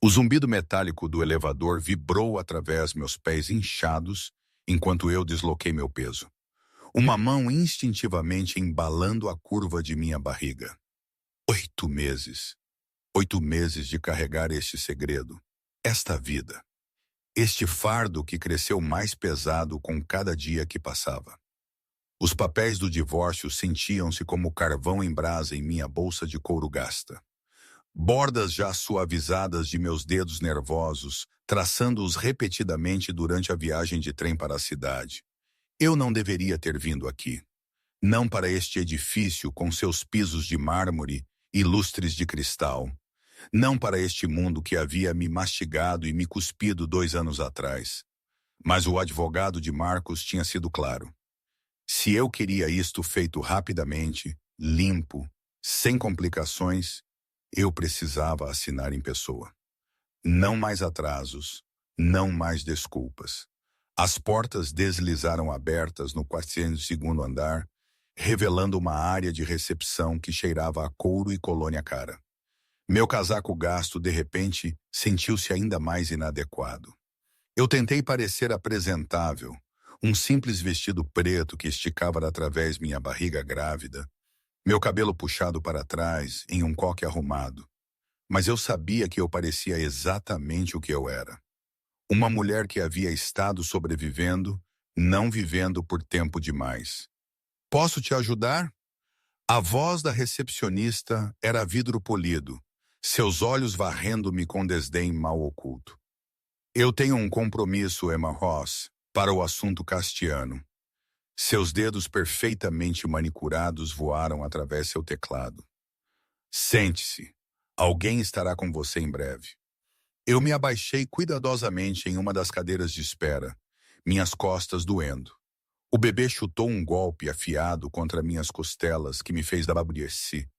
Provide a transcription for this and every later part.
O zumbido metálico do elevador vibrou através meus pés inchados enquanto eu desloquei meu peso. Uma mão instintivamente embalando a curva de minha barriga. 8 meses. 8 meses de carregar este segredo. Esta vida. Este fardo que cresceu mais pesado com cada dia que passava. Os papéis do divórcio sentiam-se como carvão em brasa em minha bolsa de couro gasta. Bordas já suavizadas de meus dedos nervosos, traçando-os repetidamente durante a viagem de trem para a cidade. Eu não deveria ter vindo aqui. Não para este edifício com seus pisos de mármore e lustres de cristal. Não para este mundo que havia me mastigado e me cuspido 2 anos atrás. Mas o advogado de Marcos tinha sido claro. Se eu queria isto feito rapidamente, limpo, sem complicações, eu precisava assinar em pessoa. Não mais atrasos, não mais desculpas. As portas deslizaram abertas no 402º andar, revelando uma área de recepção que cheirava a couro e colônia cara. Meu casaco gasto, de repente, sentiu-se ainda mais inadequado. Eu tentei parecer apresentável, um simples vestido preto que esticava através minha barriga grávida, meu cabelo puxado para trás em um coque arrumado. Mas eu sabia que eu parecia exatamente o que eu era. Uma mulher que havia estado sobrevivendo, não vivendo por tempo demais. Posso te ajudar? A voz da recepcionista era vidro polido, seus olhos varrendo-me com desdém mal oculto. Eu tenho um compromisso, Emma Ross, para o assunto castiano. Seus dedos perfeitamente manicurados voaram através seu teclado. Sente-se. Alguém estará com você em breve. Eu me abaixei cuidadosamente em uma das cadeiras de espera, minhas costas doendo. O bebê chutou um golpe afiado contra minhas costelas que me fez dababrieci.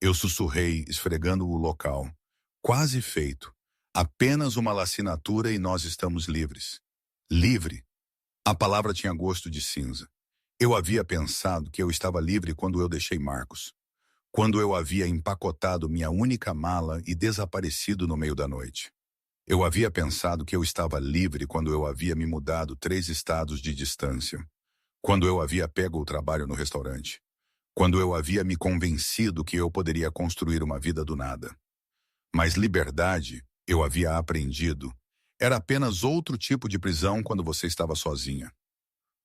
Eu sussurrei, esfregando o local. Quase feito. Apenas uma lacinatura e nós estamos livres. Livre? A palavra tinha gosto de cinza. Eu havia pensado que eu estava livre quando eu deixei Marcos. Quando eu havia empacotado minha única mala e desaparecido no meio da noite. Eu havia pensado que eu estava livre quando eu havia me mudado 3 estados de distância. Quando eu havia pego o trabalho no restaurante. Quando eu havia me convencido que eu poderia construir uma vida do nada. Mas liberdade, eu havia aprendido, era apenas outro tipo de prisão quando você estava sozinha.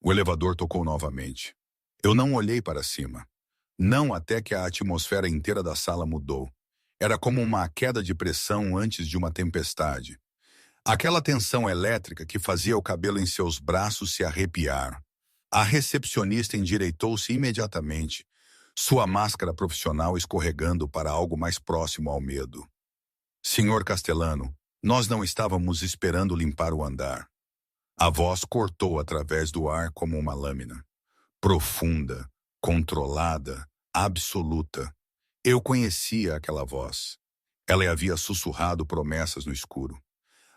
O elevador tocou novamente. Eu não olhei para cima. Não até que a atmosfera inteira da sala mudou. Era como uma queda de pressão antes de uma tempestade. Aquela tensão elétrica que fazia o cabelo em seus braços se arrepiar. A recepcionista endireitou-se imediatamente, sua máscara profissional escorregando para algo mais próximo ao medo. Senhor Castellano, nós não estávamos esperando limpar o andar. A voz cortou através do ar como uma lâmina. Profunda, controlada, absoluta. Eu conhecia aquela voz. Ela havia sussurrado promessas no escuro.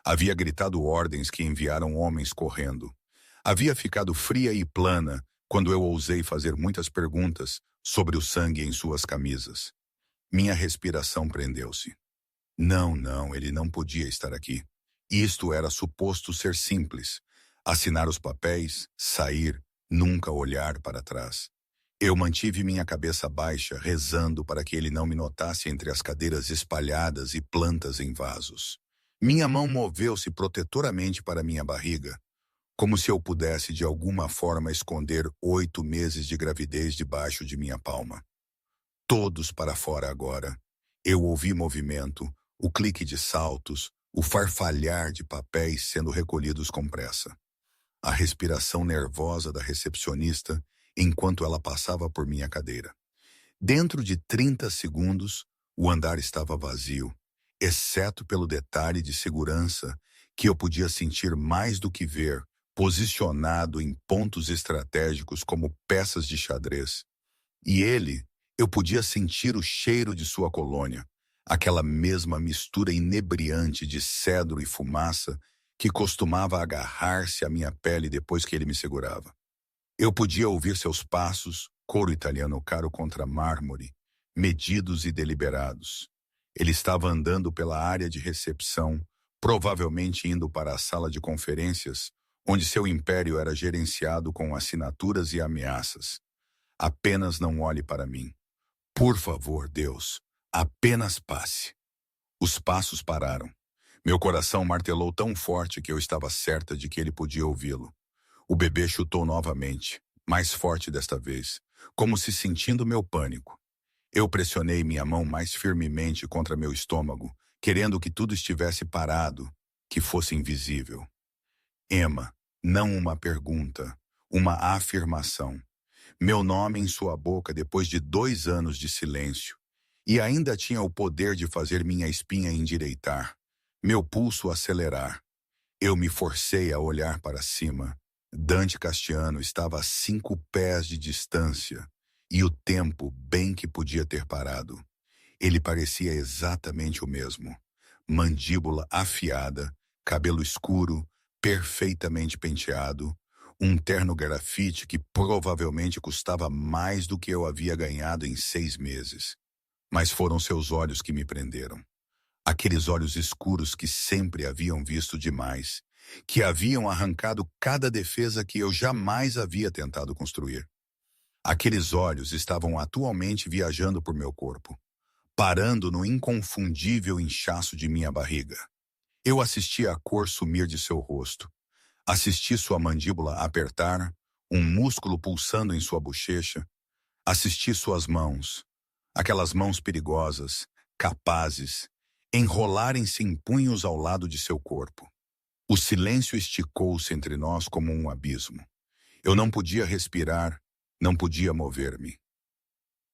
Havia gritado ordens que enviaram homens correndo. Havia ficado fria e plana quando eu ousei fazer muitas perguntas sobre o sangue em suas camisas. Minha respiração prendeu-se. Não, ele não podia estar aqui. Isto era suposto ser simples. Assinar os papéis, sair, nunca olhar para trás. Eu mantive minha cabeça baixa, rezando para que ele não me notasse entre as cadeiras espalhadas e plantas em vasos. Minha mão moveu-se protetoramente para minha barriga, como se eu pudesse de alguma forma esconder 8 meses de gravidez debaixo de minha palma. Todos para fora agora. Eu ouvi movimento, o clique de saltos, o farfalhar de papéis sendo recolhidos com pressa. A respiração nervosa da recepcionista enquanto ela passava por minha cadeira. Dentro de 30 segundos, o andar estava vazio, exceto pelo detalhe de segurança que eu podia sentir mais do que ver, posicionado em pontos estratégicos como peças de xadrez. E eu podia sentir o cheiro de sua colônia, aquela mesma mistura inebriante de cedro e fumaça que costumava agarrar-se à minha pele depois que ele me segurava. Eu podia ouvir seus passos, couro italiano caro contra mármore, medidos e deliberados. Ele estava andando pela área de recepção, provavelmente indo para a sala de conferências, onde seu império era gerenciado com assinaturas e ameaças. Apenas não olhe para mim. Por favor, Deus, apenas passe. Os passos pararam. Meu coração martelou tão forte que eu estava certa de que ele podia ouvi-lo. O bebê chutou novamente, mais forte desta vez, como se sentindo meu pânico. Eu pressionei minha mão mais firmemente contra meu estômago, querendo que tudo estivesse parado, que fosse invisível. Emma, não uma pergunta, uma afirmação. Meu nome em sua boca depois de 2 anos de silêncio. E ainda tinha o poder de fazer minha espinha endireitar, meu pulso acelerar. Eu me forcei a olhar para cima. Dante Castiano estava a 5 pés de distância, e o tempo bem que podia ter parado. Ele parecia exatamente o mesmo. Mandíbula afiada, cabelo escuro, perfeitamente penteado, um terno grafite que provavelmente custava mais do que eu havia ganhado em 6 meses. Mas foram seus olhos que me prenderam. Aqueles olhos escuros que sempre haviam visto demais, que haviam arrancado cada defesa que eu jamais havia tentado construir. Aqueles olhos estavam atualmente viajando por meu corpo, parando no inconfundível inchaço de minha barriga. Eu assisti a cor sumir de seu rosto. Assisti sua mandíbula apertar, um músculo pulsando em sua bochecha. Assisti suas mãos, aquelas mãos perigosas, capazes, enrolarem-se em punhos ao lado de seu corpo. O silêncio esticou-se entre nós como um abismo. Eu não podia respirar, não podia mover-me.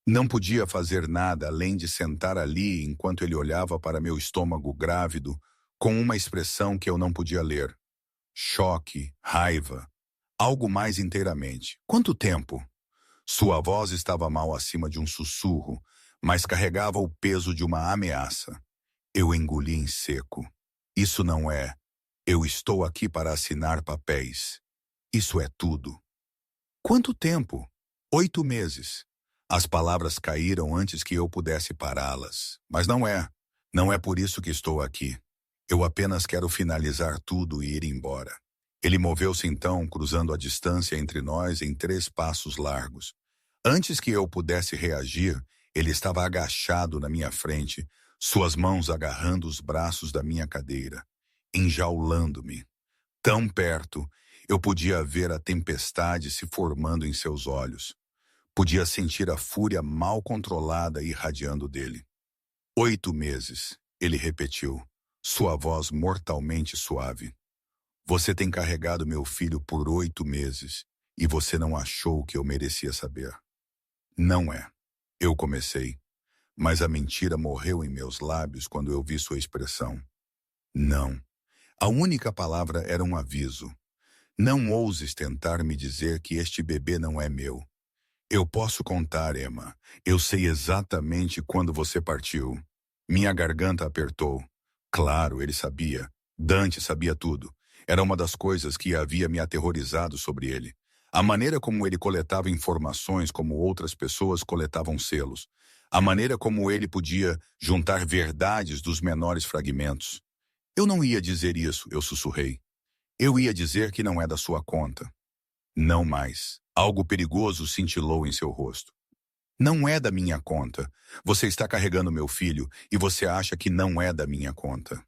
Não podia fazer nada além de sentar ali enquanto ele olhava para meu estômago grávido com uma expressão que eu não podia ler. Choque, raiva, algo mais inteiramente. Quanto tempo? Sua voz estava mal acima de um sussurro, mas carregava o peso de uma ameaça. Eu engoli em seco. Isso não é. Eu estou aqui para assinar papéis. Isso é tudo. Quanto tempo? 8 meses. As palavras caíram antes que eu pudesse pará-las. Mas não é. Não é por isso que estou aqui. Eu apenas quero finalizar tudo e ir embora. Ele moveu-se então, cruzando a distância entre nós em 3 passos largos. Antes que eu pudesse reagir, ele estava agachado na minha frente, suas mãos agarrando os braços da minha cadeira, enjaulando-me. Tão perto, eu podia ver a tempestade se formando em seus olhos. Podia sentir a fúria mal controlada irradiando dele. 8 meses, ele repetiu, sua voz mortalmente suave. Você tem carregado meu filho por 8 meses e você não achou que eu merecia saber. Não é. Eu comecei, mas a mentira morreu em meus lábios quando eu vi sua expressão. Não. A única palavra era um aviso. Não ouses tentar me dizer que este bebê não é meu. Eu posso contar, Emma. Eu sei exatamente quando você partiu. Minha garganta apertou. Claro, ele sabia. Dante sabia tudo. Era uma das coisas que havia me aterrorizado sobre ele. A maneira como ele coletava informações como outras pessoas coletavam selos. A maneira como ele podia juntar verdades dos menores fragmentos. Eu não ia dizer isso, eu sussurrei. Eu ia dizer que não é da sua conta. Não mais. Algo perigoso cintilou em seu rosto. Não é da minha conta. Você está carregando meu filho e você acha que não é da minha conta.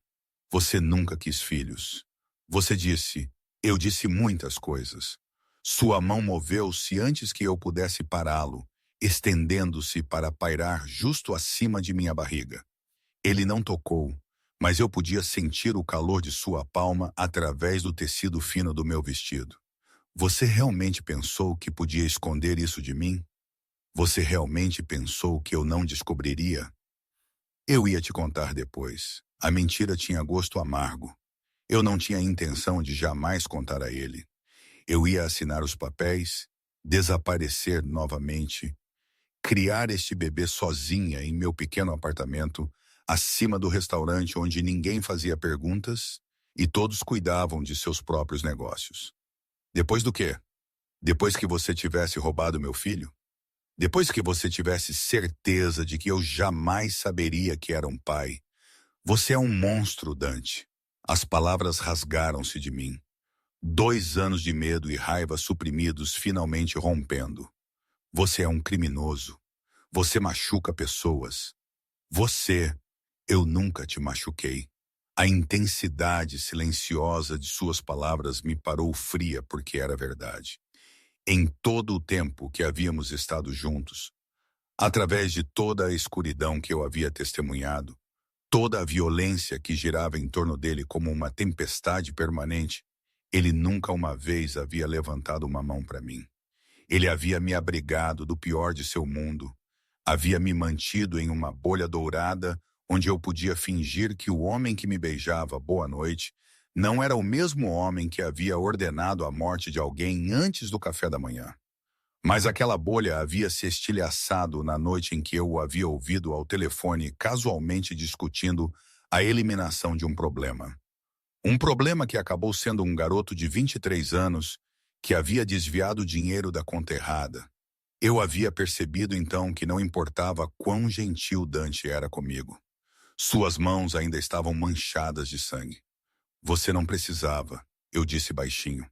Você nunca quis filhos. Você disse, eu disse muitas coisas. Sua mão moveu-se antes que eu pudesse pará-lo, estendendo-se para pairar justo acima de minha barriga. Ele não tocou, mas eu podia sentir o calor de sua palma através do tecido fino do meu vestido. Você realmente pensou que podia esconder isso de mim? Você realmente pensou que eu não descobriria? Eu ia te contar depois. A mentira tinha gosto amargo. Eu não tinha intenção de jamais contar a ele. Eu ia assinar os papéis, desaparecer novamente, criar este bebê sozinha em meu pequeno apartamento, acima do restaurante onde ninguém fazia perguntas e todos cuidavam de seus próprios negócios. Depois do quê? Depois que você tivesse roubado meu filho? Depois que você tivesse certeza de que eu jamais saberia que era um pai. Você é um monstro, Dante. As palavras rasgaram-se de mim. 2 anos de medo e raiva suprimidos finalmente rompendo. Você é um criminoso. Você machuca pessoas. Eu nunca te machuquei. A intensidade silenciosa de suas palavras me parou fria porque era verdade. Em todo o tempo que havíamos estado juntos, através de toda a escuridão que eu havia testemunhado, toda a violência que girava em torno dele como uma tempestade permanente, ele nunca uma vez havia levantado uma mão para mim. Ele havia me abrigado do pior de seu mundo, havia me mantido em uma bolha dourada onde eu podia fingir que o homem que me beijava boa noite não era o mesmo homem que havia ordenado a morte de alguém antes do café da manhã. Mas aquela bolha havia se estilhaçado na noite em que eu o havia ouvido ao telefone casualmente discutindo a eliminação de um problema. Um problema que acabou sendo um garoto de 23 anos que havia desviado dinheiro da conta errada. Eu havia percebido então que não importava quão gentil Dante era comigo. Suas mãos ainda estavam manchadas de sangue. Você não precisava, eu disse baixinho.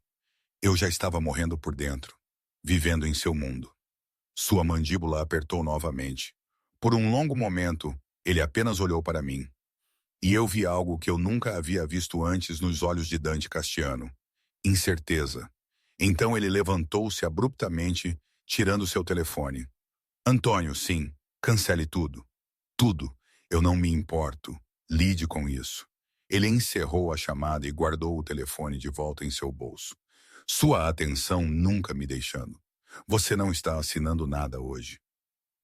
Eu já estava morrendo por dentro, vivendo em seu mundo. Sua mandíbula apertou novamente. Por um longo momento, ele apenas olhou para mim. E eu vi algo que eu nunca havia visto antes nos olhos de Dante Castiano. Incerteza. Então ele levantou-se abruptamente, tirando seu telefone. Antônio, sim, cancele tudo. Tudo. Eu não me importo. Lide com isso. Ele encerrou a chamada e guardou o telefone de volta em seu bolso. Sua atenção nunca me deixando. Você não está assinando nada hoje.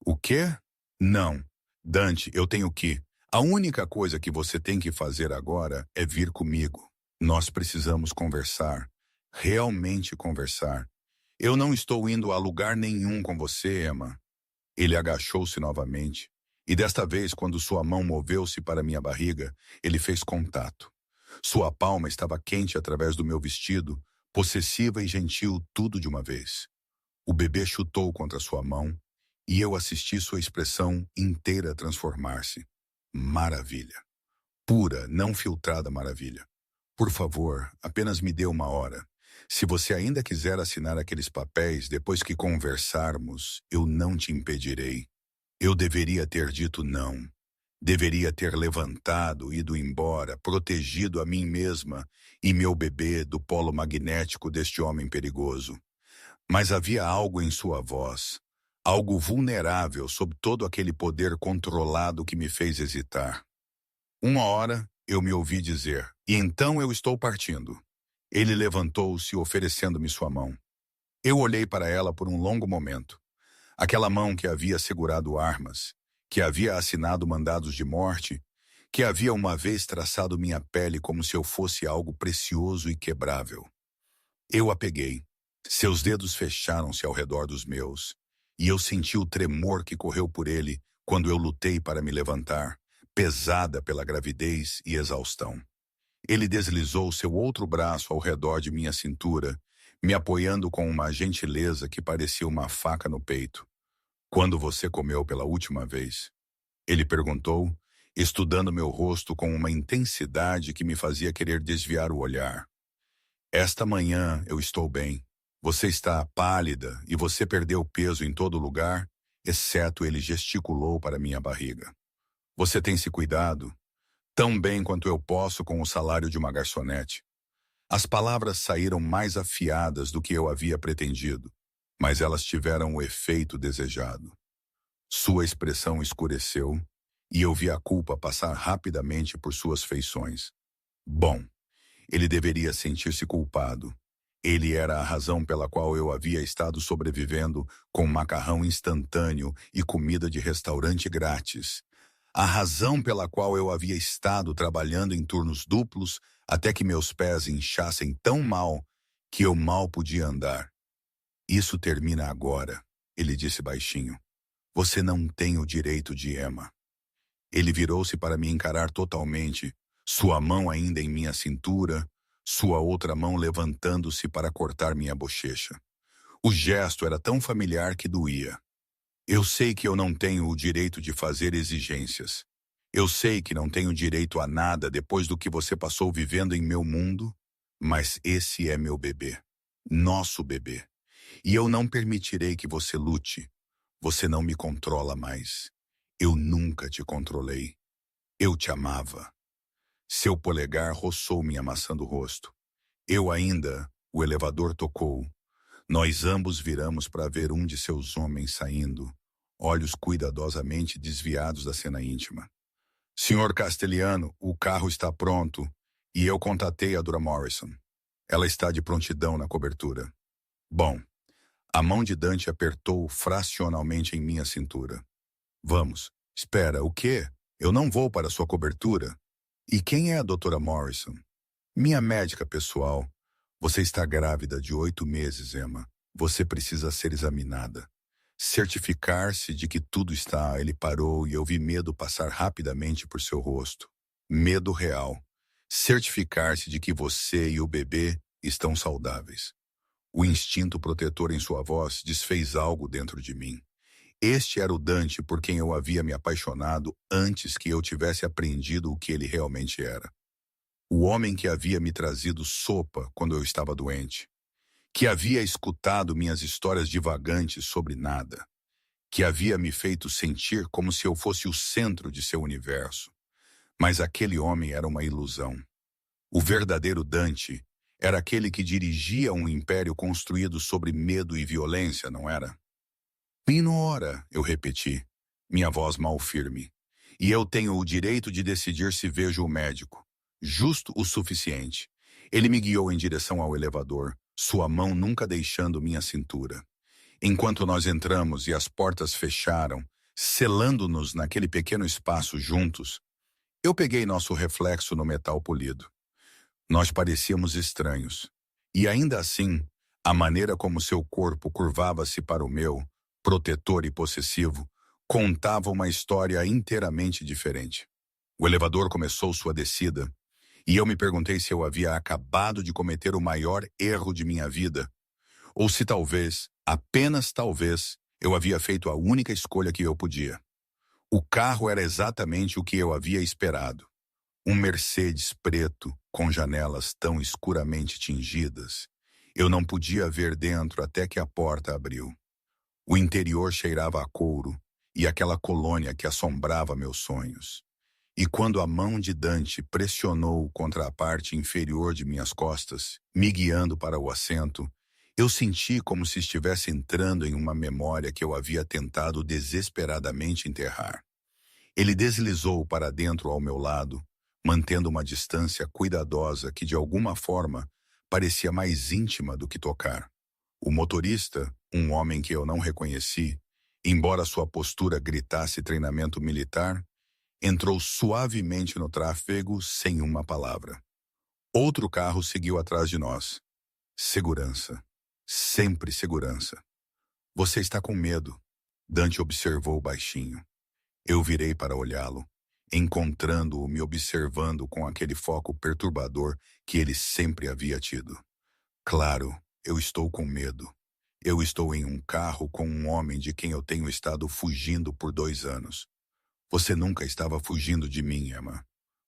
O quê? Não. Dante, eu tenho que. A única coisa que você tem que fazer agora é vir comigo. Nós precisamos conversar. Realmente conversar. Eu não estou indo a lugar nenhum com você, Emma. Ele agachou-se novamente. E desta vez, quando sua mão moveu-se para minha barriga, ele fez contato. Sua palma estava quente através do meu vestido, possessiva e gentil tudo de uma vez. O bebê chutou contra sua mão, e eu assisti sua expressão inteira transformar-se. Maravilha. Pura, não filtrada maravilha. Por favor, apenas me dê uma hora. Se você ainda quiser assinar aqueles papéis depois que conversarmos, eu não te impedirei. Eu deveria ter dito não. Deveria ter levantado, ido embora, protegido a mim mesma e meu bebê do polo magnético deste homem perigoso. Mas havia algo em sua voz, algo vulnerável sob todo aquele poder controlado que me fez hesitar. Uma hora, eu me ouvi dizer, e então eu estou partindo. Ele levantou-se oferecendo-me sua mão. Eu olhei para ela por um longo momento. Aquela mão que havia segurado armas, que havia assinado mandados de morte, que havia uma vez traçado minha pele como se eu fosse algo precioso e quebrável. Eu a peguei. Seus dedos fecharam-se ao redor dos meus, e eu senti o tremor que correu por ele quando eu lutei para me levantar, pesada pela gravidez e exaustão. Ele deslizou seu outro braço ao redor de minha cintura, me apoiando com uma gentileza que parecia uma faca no peito. Quando você comeu pela última vez? Ele perguntou, estudando meu rosto com uma intensidade que me fazia querer desviar o olhar. Esta manhã eu estou bem. Você está pálida e você perdeu peso em todo lugar, exceto ele gesticulou para minha barriga. Você tem se cuidado? Tão bem quanto eu posso com o salário de uma garçonete. As palavras saíram mais afiadas do que eu havia pretendido, mas elas tiveram o efeito desejado. Sua expressão escureceu e eu vi a culpa passar rapidamente por suas feições. Bom, ele deveria sentir-se culpado. Ele era a razão pela qual eu havia estado sobrevivendo com macarrão instantâneo e comida de restaurante grátis. A razão pela qual eu havia estado trabalhando em turnos duplos até que meus pés inchassem tão mal que eu mal podia andar. Isso termina agora, ele disse baixinho. Você não tem o direito de Emma. Ele virou-se para me encarar totalmente, sua mão ainda em minha cintura, sua outra mão levantando-se para cortar minha bochecha. O gesto era tão familiar que doía. Eu sei que eu não tenho o direito de fazer exigências. Eu sei que não tenho direito a nada depois do que você passou vivendo em meu mundo, mas esse é meu bebê. Nosso bebê. E eu não permitirei que você lute. Você não me controla mais. Eu nunca te controlei. Eu te amava. Seu polegar roçou minha maçã do rosto. Eu ainda, o elevador tocou. Nós ambos viramos para ver um de seus homens saindo, olhos cuidadosamente desviados da cena íntima. Senhor Castelhano, o carro está pronto e eu contatei a Dra. Morrison. Ela está de prontidão na cobertura. Bom, a mão de Dante apertou fracionalmente em minha cintura. Vamos. Espera, o quê? Eu não vou para sua cobertura. E quem é a Dra. Morrison? Minha médica pessoal. Você está grávida de 8 meses, Emma. Você precisa ser examinada. Certificar-se de que tudo está. Ele parou e eu vi medo passar rapidamente por seu rosto. Medo real. Certificar-se de que você e o bebê estão saudáveis. O instinto protetor em sua voz desfez algo dentro de mim. Este era o Dante por quem eu havia me apaixonado antes que eu tivesse aprendido o que ele realmente era. O homem que havia me trazido sopa quando eu estava doente. Que havia escutado minhas histórias divagantes sobre nada. Que havia me feito sentir como se eu fosse o centro de seu universo. Mas aquele homem era uma ilusão. O verdadeiro Dante era aquele que dirigia um império construído sobre medo e violência, não era? Minora, eu repeti, minha voz mal firme. E eu tenho o direito de decidir se vejo o médico. Justo o suficiente. Ele me guiou em direção ao elevador, sua mão nunca deixando minha cintura. Enquanto nós entramos e as portas fecharam, selando-nos naquele pequeno espaço juntos, eu peguei nosso reflexo no metal polido. Nós parecíamos estranhos. E ainda assim, a maneira como seu corpo curvava-se para o meu, protetor e possessivo, contava uma história inteiramente diferente. O elevador começou sua descida, e eu me perguntei se eu havia acabado de cometer o maior erro de minha vida, ou se talvez, apenas talvez, eu havia feito a única escolha que eu podia. O carro era exatamente o que eu havia esperado. Um Mercedes preto, com janelas tão escuramente tingidas. Eu não podia ver dentro até que a porta abriu. O interior cheirava a couro e aquela colônia que assombrava meus sonhos. E quando a mão de Dante pressionou contra a parte inferior de minhas costas, me guiando para o assento, eu senti como se estivesse entrando em uma memória que eu havia tentado desesperadamente enterrar. Ele deslizou para dentro ao meu lado, mantendo uma distância cuidadosa que de alguma forma parecia mais íntima do que tocar. O motorista, um homem que eu não reconheci, embora sua postura gritasse treinamento militar, entrou suavemente no tráfego sem uma palavra. Outro carro seguiu atrás de nós. Segurança. Sempre segurança. Você está com medo, Dante observou baixinho. Eu virei para olhá-lo, encontrando-o me observando com aquele foco perturbador que ele sempre havia tido. Claro, eu estou com medo. Eu estou em um carro com um homem de quem eu tenho estado fugindo por 2 anos. Você nunca estava fugindo de mim, Emma.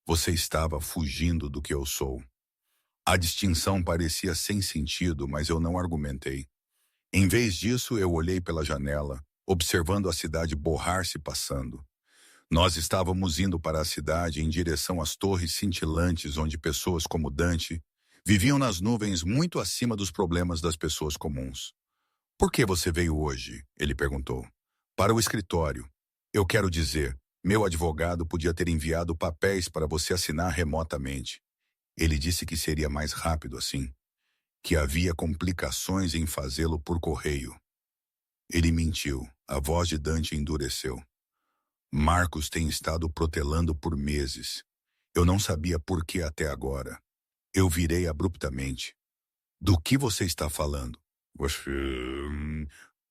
Você estava fugindo do que eu sou. A distinção parecia sem sentido, mas eu não argumentei. Em vez disso, eu olhei pela janela, observando a cidade borrar-se passando. Nós estávamos indo para a cidade em direção às torres cintilantes onde pessoas como Dante viviam nas nuvens muito acima dos problemas das pessoas comuns. Por que você veio hoje? Ele perguntou. Para o escritório. Eu quero dizer, meu advogado podia ter enviado papéis para você assinar remotamente. Ele disse que seria mais rápido assim, que havia complicações em fazê-lo por correio. Ele mentiu. A voz de Dante endureceu. Marcos tem estado protelando por meses. Eu não sabia por que até agora. Eu virei abruptamente. Do que você está falando? Você...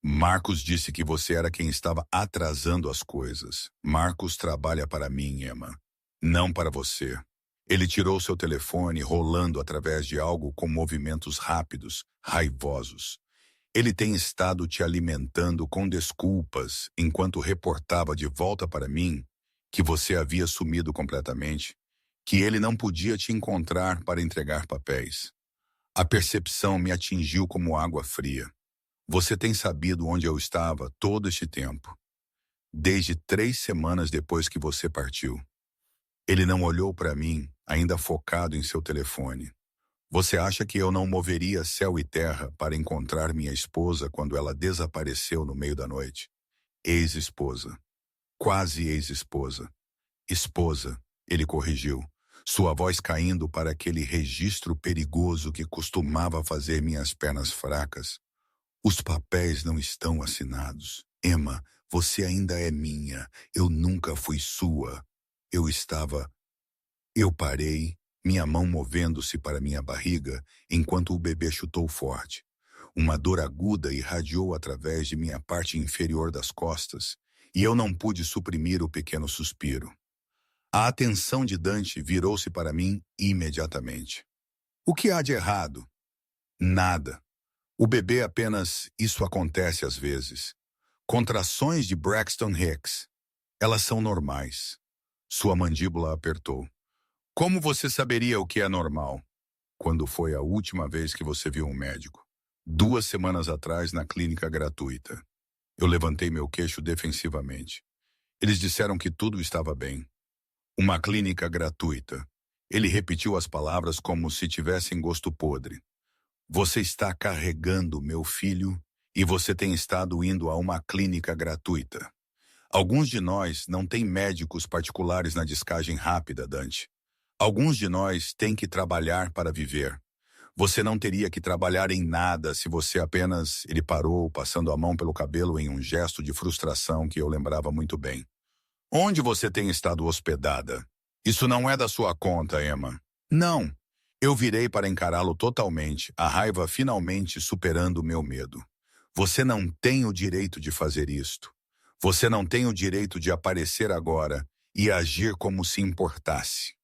Marcos disse que você era quem estava atrasando as coisas. Marcos trabalha para mim, Emma. Não para você. Ele tirou seu telefone rolando através de algo com movimentos rápidos, raivosos. Ele tem estado te alimentando com desculpas enquanto reportava de volta para mim que você havia sumido completamente, que ele não podia te encontrar para entregar papéis. A percepção me atingiu como água fria. Você tem sabido onde eu estava todo este tempo, desde 3 semanas depois que você partiu. Ele não olhou para mim, ainda focado em seu telefone. Você acha que eu não moveria céu e terra para encontrar minha esposa quando ela desapareceu no meio da noite? Ex-esposa. Quase ex-esposa. Esposa, ele corrigiu, sua voz caindo para aquele registro perigoso que costumava fazer minhas pernas fracas. Os papéis não estão assinados. Emma, você ainda é minha. Eu nunca fui sua. Eu parei, minha mão movendo-se para minha barriga, enquanto o bebê chutou forte. Uma dor aguda irradiou através de minha parte inferior das costas, e eu não pude suprimir o pequeno suspiro. A atenção de Dante virou-se para mim imediatamente. O que há de errado? Nada. O bebê apenas, isso acontece às vezes. Contrações de Braxton Hicks. Elas são normais. Sua mandíbula apertou. Como você saberia o que é normal? Quando foi a última vez que você viu um médico? 2 semanas atrás, na clínica gratuita. Eu levantei meu queixo defensivamente. Eles disseram que tudo estava bem. Uma clínica gratuita. Ele repetiu as palavras como se tivessem gosto podre. Você está carregando meu filho e você tem estado indo a uma clínica gratuita. Alguns de nós não têm médicos particulares na descagem rápida, Dante. Alguns de nós têm que trabalhar para viver. Você não teria que trabalhar em nada se você apenas... Ele parou, passando a mão pelo cabelo em um gesto de frustração que eu lembrava muito bem. Onde você tem estado hospedada? Isso não é da sua conta, Emma. Não. Eu virei para encará-lo totalmente, a raiva finalmente superando o meu medo. Você não tem o direito de fazer isto. Você não tem o direito de aparecer agora e agir como se importasse.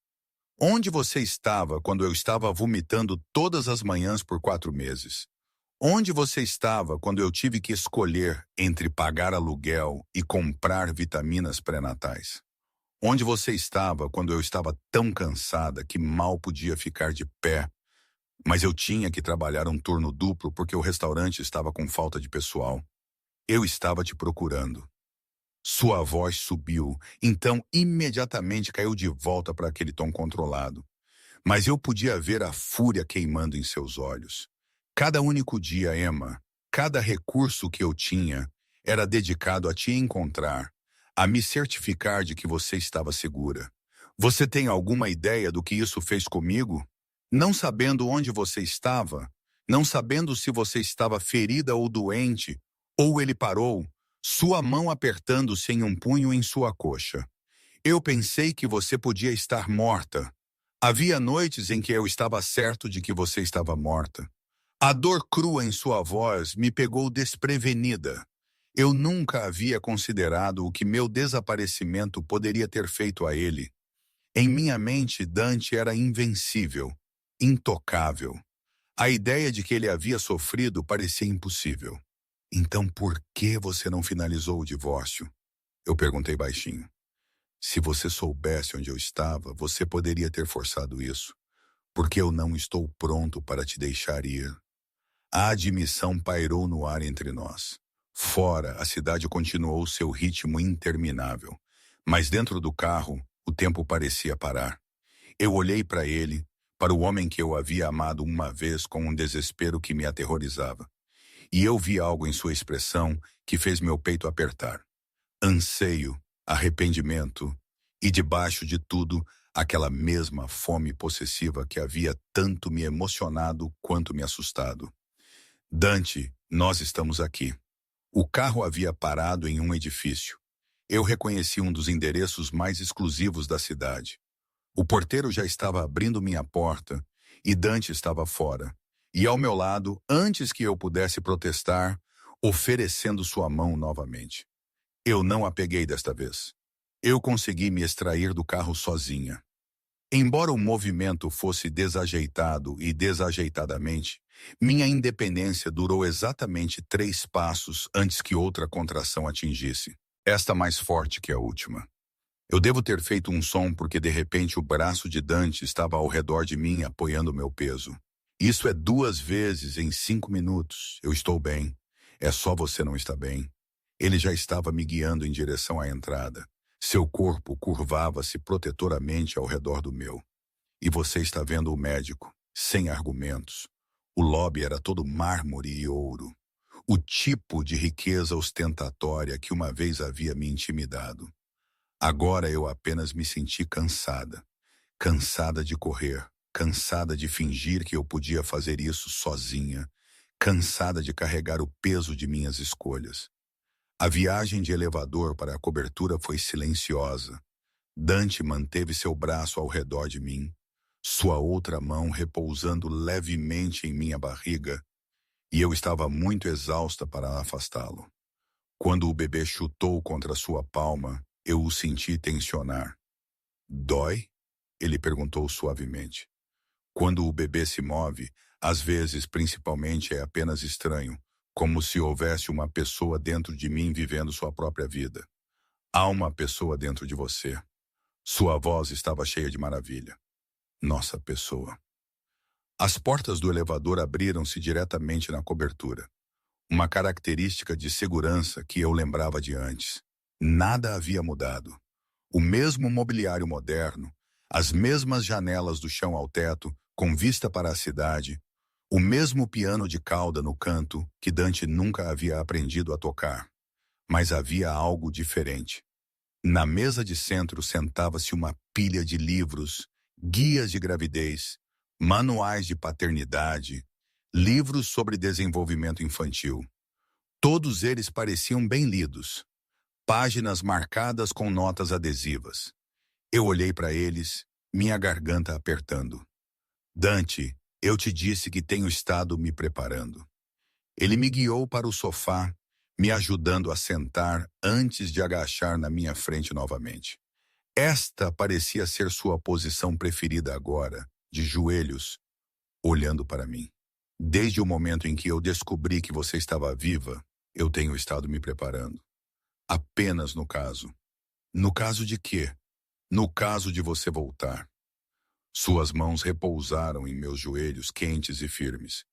Onde você estava quando eu estava vomitando todas as manhãs por 4 meses? Onde você estava quando eu tive que escolher entre pagar aluguel e comprar vitaminas pré-natais? Onde você estava quando eu estava tão cansada que mal podia ficar de pé, mas eu tinha que trabalhar um turno duplo porque o restaurante estava com falta de pessoal? Eu estava te procurando. Sua voz subiu, então imediatamente caiu de volta para aquele tom controlado. Mas eu podia ver a fúria queimando em seus olhos. Cada único dia, Emma, cada recurso que eu tinha era dedicado a te encontrar, a me certificar de que você estava segura. Você tem alguma ideia do que isso fez comigo? Não sabendo onde você estava, não sabendo se você estava ferida ou doente, ou ele parou, sua mão apertando-se em um punho em sua coxa. Eu pensei que você podia estar morta. Havia noites em que eu estava certo de que você estava morta. A dor crua em sua voz me pegou desprevenida. Eu nunca havia considerado o que meu desaparecimento poderia ter feito a ele. Em minha mente, Dante era invencível, intocável. A ideia de que ele havia sofrido parecia impossível. Então por que você não finalizou o divórcio? Eu perguntei baixinho. Se você soubesse onde eu estava, você poderia ter forçado isso. Porque eu não estou pronto para te deixar ir. A admissão pairou no ar entre nós. Fora, a cidade continuou seu ritmo interminável. Mas dentro do carro, o tempo parecia parar. Eu olhei para ele, para o homem que eu havia amado uma vez com um desespero que me aterrorizava. E eu vi algo em sua expressão que fez meu peito apertar. Anseio, arrependimento e, debaixo de tudo, aquela mesma fome possessiva que havia tanto me emocionado quanto me assustado. Dante, nós estamos aqui. O carro havia parado em um edifício. Eu reconheci um dos endereços mais exclusivos da cidade. O porteiro já estava abrindo minha porta e Dante estava fora. E ao meu lado, antes que eu pudesse protestar, oferecendo sua mão novamente. Eu não a peguei desta vez. Eu consegui me extrair do carro sozinha. Embora o movimento fosse desajeitado e desajeitadamente, Minha independência durou exatamente 3 passos antes que outra contração atingisse. Esta mais forte que a última. Eu devo ter feito um som porque de repente o braço de Dante estava ao redor de mim apoiando meu peso. Isso é 2 vezes em 5 minutos. Eu estou bem. É só você não estar bem. Ele já estava me guiando em direção à entrada. Seu corpo curvava-se protetoramente ao redor do meu. E você está vendo o médico, sem argumentos. O lobby era todo mármore e ouro. O tipo de riqueza ostentatória que uma vez havia me intimidado. Agora eu apenas me senti cansada. Cansada de correr. Cansada de fingir que eu podia fazer isso sozinha. Cansada de carregar o peso de minhas escolhas. A viagem de elevador para a cobertura foi silenciosa. Dante manteve seu braço ao redor de mim, sua outra mão repousando levemente em minha barriga, e eu estava muito exausta para afastá-lo. Quando o bebê chutou contra sua palma, eu o senti tensionar. Dói? Ele perguntou suavemente. Quando o bebê se move, às vezes, principalmente, é apenas estranho, como se houvesse uma pessoa dentro de mim vivendo sua própria vida. Há uma pessoa dentro de você. Sua voz estava cheia de maravilha. Nossa pessoa. As portas do elevador abriram-se diretamente na cobertura. Uma característica de segurança que eu lembrava de antes. Nada havia mudado. O mesmo mobiliário moderno, as mesmas janelas do chão ao teto, com vista para a cidade, o mesmo piano de cauda no canto que Dante nunca havia aprendido a tocar. Mas havia algo diferente. Na mesa de centro sentava-se uma pilha de livros, guias de gravidez, manuais de paternidade, livros sobre desenvolvimento infantil. Todos eles pareciam bem lidos, páginas marcadas com notas adesivas. Eu olhei para eles, minha garganta apertando. Dante, eu te disse que tenho estado me preparando. Ele me guiou para o sofá, me ajudando a sentar antes de agachar na minha frente novamente. Esta parecia ser sua posição preferida agora, de joelhos, olhando para mim. Desde o momento em que eu descobri que você estava viva, eu tenho estado me preparando. Apenas no caso. No caso de quê? No caso de você voltar. Suas mãos repousaram em meus joelhos quentes e firmes.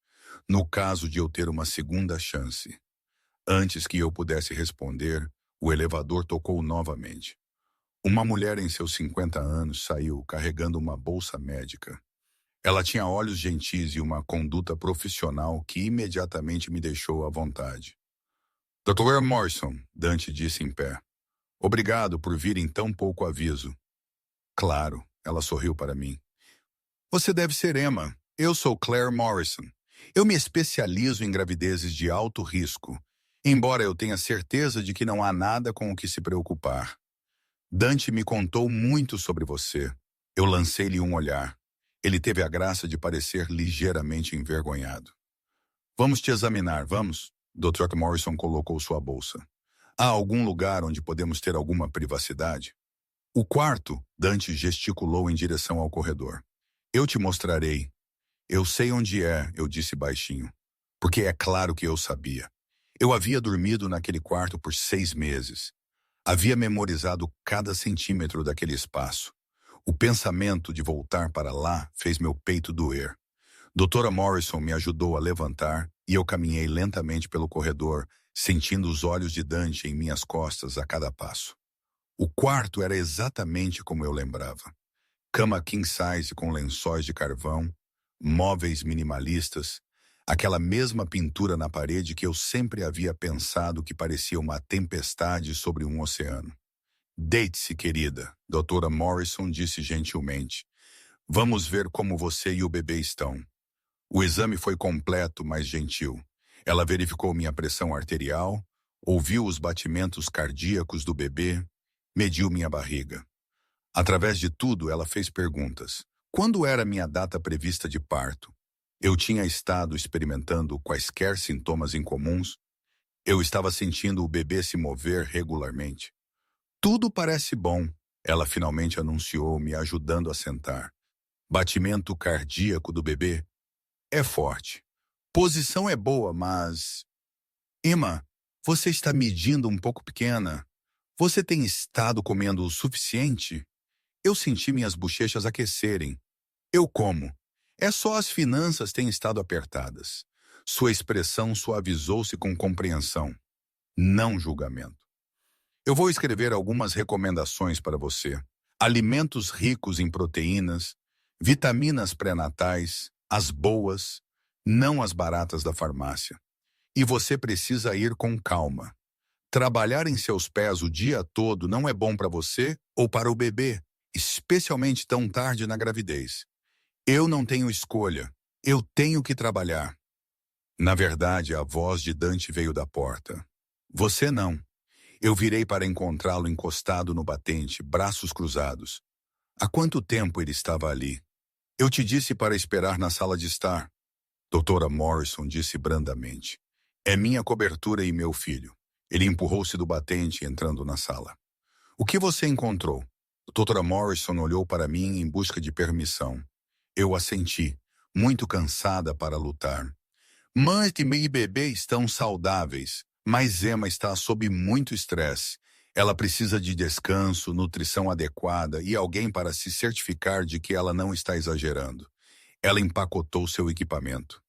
No caso de eu ter uma segunda chance. Antes que eu pudesse responder, o elevador tocou novamente. Uma mulher em seus 50 anos saiu carregando uma bolsa médica. Ela tinha olhos gentis e uma conduta profissional que imediatamente me deixou à vontade. Dr. Morrison, Dante disse em pé. Obrigado por vir em tão pouco aviso. Claro, ela sorriu para mim. Você deve ser Emma. Eu sou Claire Morrison. Eu me especializo em gravidezes de alto risco, embora eu tenha certeza de que não há nada com o que se preocupar. Dante me contou muito sobre você. Eu lancei-lhe um olhar. Ele teve a graça de parecer ligeiramente envergonhado. Vamos te examinar, vamos? Dr. Morrison colocou sua bolsa. Há algum lugar onde podemos ter alguma privacidade? O quarto, Dante gesticulou em direção ao corredor. Eu te mostrarei. Eu sei onde é, eu disse baixinho. Porque é claro que eu sabia. Eu havia dormido naquele quarto por 6 meses. Havia memorizado cada centímetro daquele espaço. O pensamento de voltar para lá fez meu peito doer. Doutora Morrison me ajudou a levantar e eu caminhei lentamente pelo corredor, sentindo os olhos de Dante em minhas costas a cada passo. O quarto era exatamente como eu lembrava. Cama king size com lençóis de carvão, móveis minimalistas, aquela mesma pintura na parede que eu sempre havia pensado que parecia uma tempestade sobre um oceano. Deite-se, querida, Doutora Morrison disse gentilmente. Vamos ver como você e o bebê estão. O exame foi completo, mas gentil. Ela verificou minha pressão arterial, ouviu os batimentos cardíacos do bebê, mediu minha barriga. Através de tudo, ela fez perguntas. Quando era minha data prevista de parto? Eu tinha estado experimentando quaisquer sintomas incomuns? Eu estava sentindo o bebê se mover regularmente. Tudo parece bom, ela finalmente anunciou, me ajudando a sentar. Batimento cardíaco do bebê? É forte. posição é boa, mas... Emma, você está medindo um pouco pequena. Você tem estado comendo o suficiente? Eu senti minhas bochechas aquecerem. Eu como. É só as finanças têm estado apertadas. Sua expressão suavizou-se com compreensão, não julgamento. Eu vou escrever algumas recomendações para você. Alimentos ricos em proteínas, vitaminas pré-natais, as boas, não as baratas da farmácia. E você precisa ir com calma. Trabalhar em seus pés o dia todo não é bom para você ou para o bebê, especialmente tão tarde na gravidez. Eu não tenho escolha. Eu tenho que trabalhar. Na verdade, a voz de Dante veio da porta. Você não. Eu virei para encontrá-lo encostado no batente, braços cruzados. Há quanto tempo ele estava ali? Eu te disse para esperar na sala de estar. Doutora Morrison disse brandamente. É minha cobertura e meu filho. Ele empurrou-se do batente, entrando na sala. O que você encontrou? Doutora Morrison olhou para mim em busca de permissão. Eu assenti, muito cansada para lutar. Mãe e bebê estão saudáveis, mas Emma está sob muito estresse. Ela precisa de descanso, nutrição adequada e alguém para se certificar de que ela não está exagerando. Ela empacotou seu equipamento.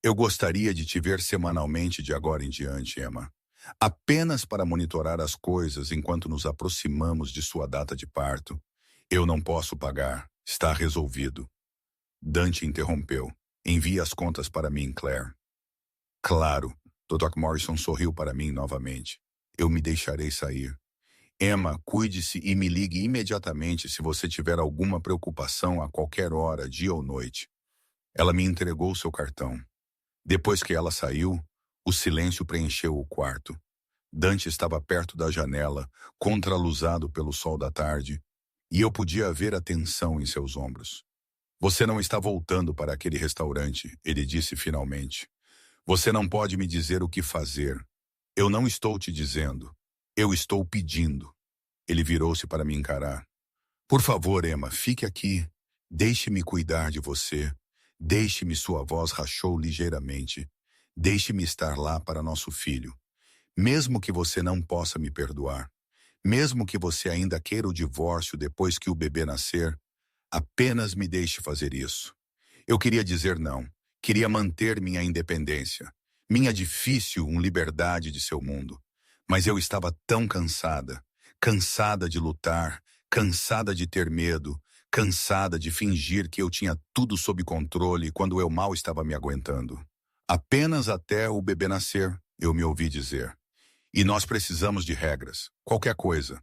Eu gostaria de te ver semanalmente de agora em diante, Emma. Apenas para monitorar as coisas enquanto nos aproximamos de sua data de parto. Eu não posso pagar. Está resolvido. Dante interrompeu. Envie as contas para mim, Claire. Claro. Dr. Morrison sorriu para mim novamente. Eu me deixarei sair. Emma, cuide-se e me ligue imediatamente se você tiver alguma preocupação a qualquer hora, dia ou noite. Ela me entregou seu cartão. Depois que ela saiu, o silêncio preencheu o quarto. Dante estava perto da janela, contraluzado pelo sol da tarde, e eu podia ver a tensão em seus ombros. Você não está voltando para aquele restaurante, ele disse finalmente. Você não pode me dizer o que fazer. Eu não estou te dizendo. Eu estou pedindo. Ele virou-se para me encarar. Por favor, Emma, fique aqui. Deixe-me cuidar de você. Deixe-me, sua voz rachou ligeiramente. Deixe-me estar lá para nosso filho. Mesmo que você não possa me perdoar, mesmo que você ainda queira o divórcio depois que o bebê nascer, apenas me deixe fazer isso. Eu queria dizer não. Queria manter minha independência, minha difícil liberdade de seu mundo. Mas eu estava tão cansada, cansada de lutar, cansada de ter medo, cansada de fingir que eu tinha tudo sob controle quando eu mal estava me aguentando. Apenas até o bebê nascer, eu me ouvi dizer. E nós precisamos de regras, qualquer coisa.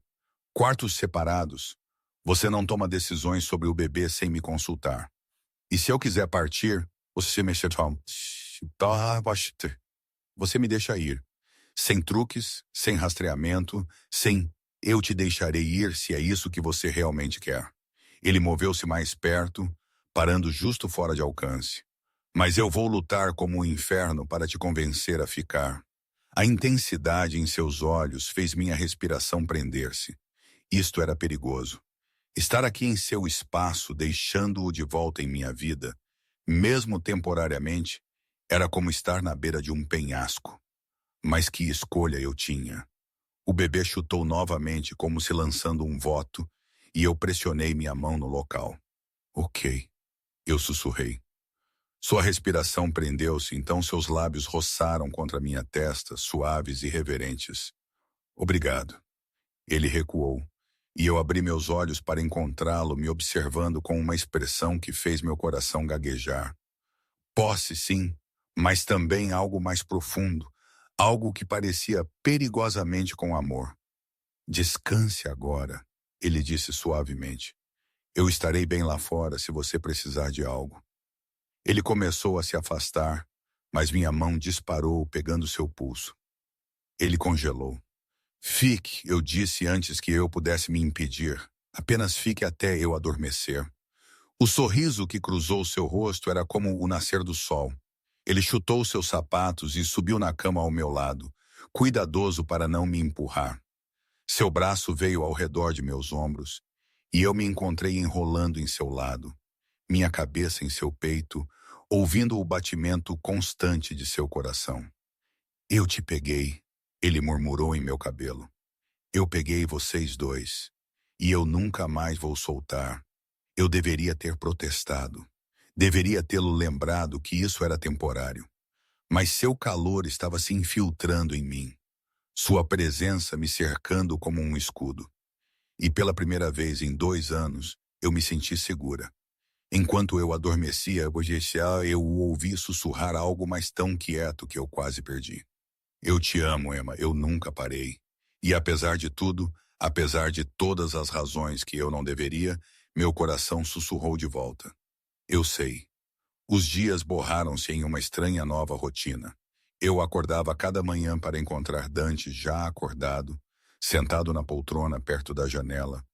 Quartos separados. Você não toma decisões sobre o bebê sem me consultar. E se eu quiser partir, você me deixa ir. Sem truques, sem rastreamento, sem eu te deixarei ir se é isso que você realmente quer. Ele moveu-se mais perto, parando justo fora de alcance. Mas eu vou lutar como um inferno para te convencer a ficar. A intensidade em seus olhos fez minha respiração prender-se. Isto era perigoso. Estar aqui em seu espaço, deixando-o de volta em minha vida, mesmo temporariamente, era como estar na beira de um penhasco. Mas que escolha eu tinha? O bebê chutou novamente como se lançando um voto, e eu pressionei minha mão no local. Ok, eu sussurrei. Sua respiração prendeu-se, então seus lábios roçaram contra minha testa, suaves e reverentes. Obrigado. Ele recuou, e eu abri meus olhos para encontrá-lo me observando com uma expressão que fez meu coração gaguejar. Posse, sim, mas também algo mais profundo, algo que parecia perigosamente com amor. Descanse agora, ele disse suavemente. Eu estarei bem lá fora se você precisar de algo. Ele começou a se afastar, mas minha mão disparou pegando seu pulso. Ele congelou. Fique, eu disse antes que eu pudesse me impedir. Apenas fique até eu adormecer. O sorriso que cruzou seu rosto era como o nascer do sol. Ele chutou seus sapatos e subiu na cama ao meu lado, cuidadoso para não me empurrar. Seu braço veio ao redor de meus ombros, e eu me encontrei enrolando em seu lado, minha cabeça em seu peito, ouvindo o batimento constante de seu coração. Eu te peguei, ele murmurou em meu cabelo. Eu peguei vocês dois, e eu nunca mais vou soltar. Eu deveria ter protestado. Deveria tê-lo lembrado que isso era temporário. Mas seu calor estava se infiltrando em mim. Sua presença me cercando como um escudo. E pela primeira vez em 2 anos, eu me senti segura. Enquanto eu adormecia, eu o ouvi sussurrar algo mais tão quieto que eu quase perdi. Eu te amo, Emma, eu nunca parei. E apesar de tudo, apesar de todas as razões que eu não deveria, meu coração sussurrou de volta. Eu sei. Os dias borraram-se em uma estranha nova rotina. Eu acordava cada manhã para encontrar Dante já acordado, sentado na poltrona perto da janela,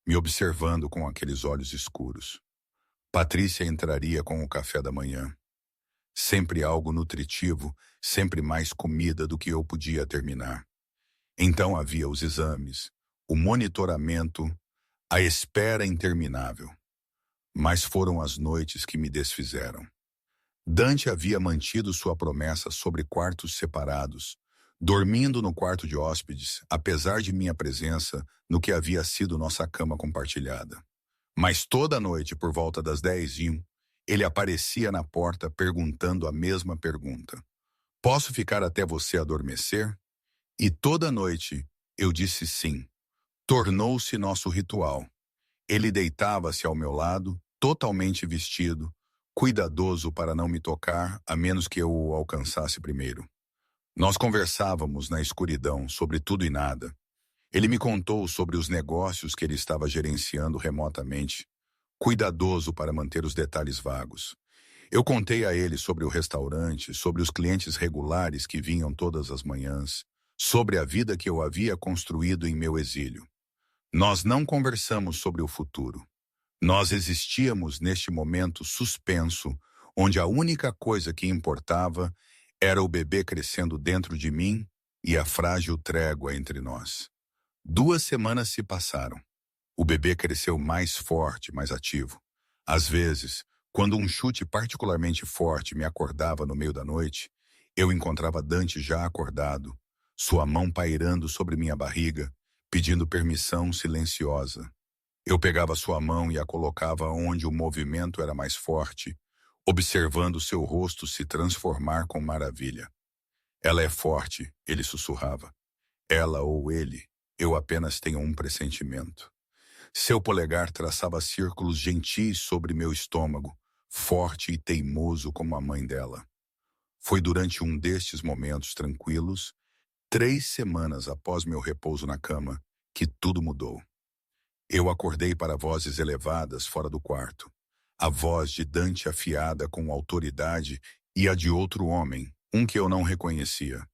me observando com aqueles olhos escuros. Patrícia entraria com o café da manhã. Sempre algo nutritivo, sempre mais comida do que eu podia terminar. Então havia os exames, o monitoramento, a espera interminável. Mas foram as noites que me desfizeram. Dante havia mantido sua promessa sobre quartos separados, dormindo no quarto de hóspedes, apesar de minha presença no que havia sido nossa cama compartilhada. Mas toda noite, por volta das 10h01, ele aparecia na porta perguntando a mesma pergunta. Posso ficar até você adormecer? E toda noite eu disse sim. Tornou-se nosso ritual. Ele deitava-se ao meu lado, totalmente vestido, cuidadoso para não me tocar, a menos que eu o alcançasse primeiro. Nós conversávamos na escuridão sobre tudo e nada. Ele me contou sobre os negócios que ele estava gerenciando remotamente, cuidadoso para manter os detalhes vagos. Eu contei a ele sobre o restaurante, sobre os clientes regulares que vinham todas as manhãs, sobre a vida que eu havia construído em meu exílio. Nós não conversamos sobre o futuro. Nós existíamos neste momento suspenso, onde a única coisa que importava era o bebê crescendo dentro de mim e a frágil trégua entre nós. 2 semanas se passaram. O bebê cresceu mais forte, mais ativo. Às vezes, quando um chute particularmente forte me acordava no meio da noite, eu encontrava Dante já acordado, sua mão pairando sobre minha barriga, pedindo permissão silenciosa. Eu pegava sua mão e a colocava onde o movimento era mais forte, observando seu rosto se transformar com maravilha. Ela é forte, ele sussurrava. Ela ou ele, eu apenas tenho um pressentimento. Seu polegar traçava círculos gentis sobre meu estômago, forte e teimoso como a mãe dela. Foi durante um destes momentos tranquilos, 3 semanas após meu repouso na cama, que tudo mudou. Eu acordei para vozes elevadas fora do quarto. A voz de Dante afiada com autoridade e a de outro homem, um que eu não reconhecia.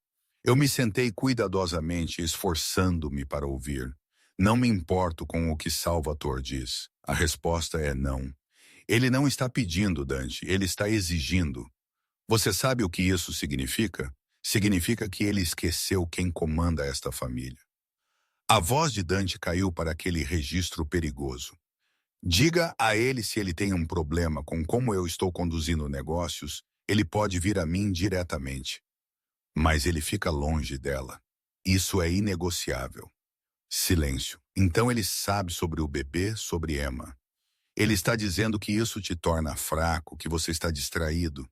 Eu me sentei cuidadosamente, esforçando-me para ouvir. Não me importo com o que Salvatore diz. A resposta é não. Ele não está pedindo, Dante, ele está exigindo. Você sabe o que isso significa? Significa que ele esqueceu quem comanda esta família. A voz de Dante caiu para aquele registro perigoso. Diga a ele se ele tem um problema com como eu estou conduzindo negócios, ele pode vir a mim diretamente. Mas ele fica longe dela. Isso é inegociável. Silêncio. Então ele sabe sobre o bebê, sobre Emma. Ele está dizendo que isso te torna fraco, que você está distraído.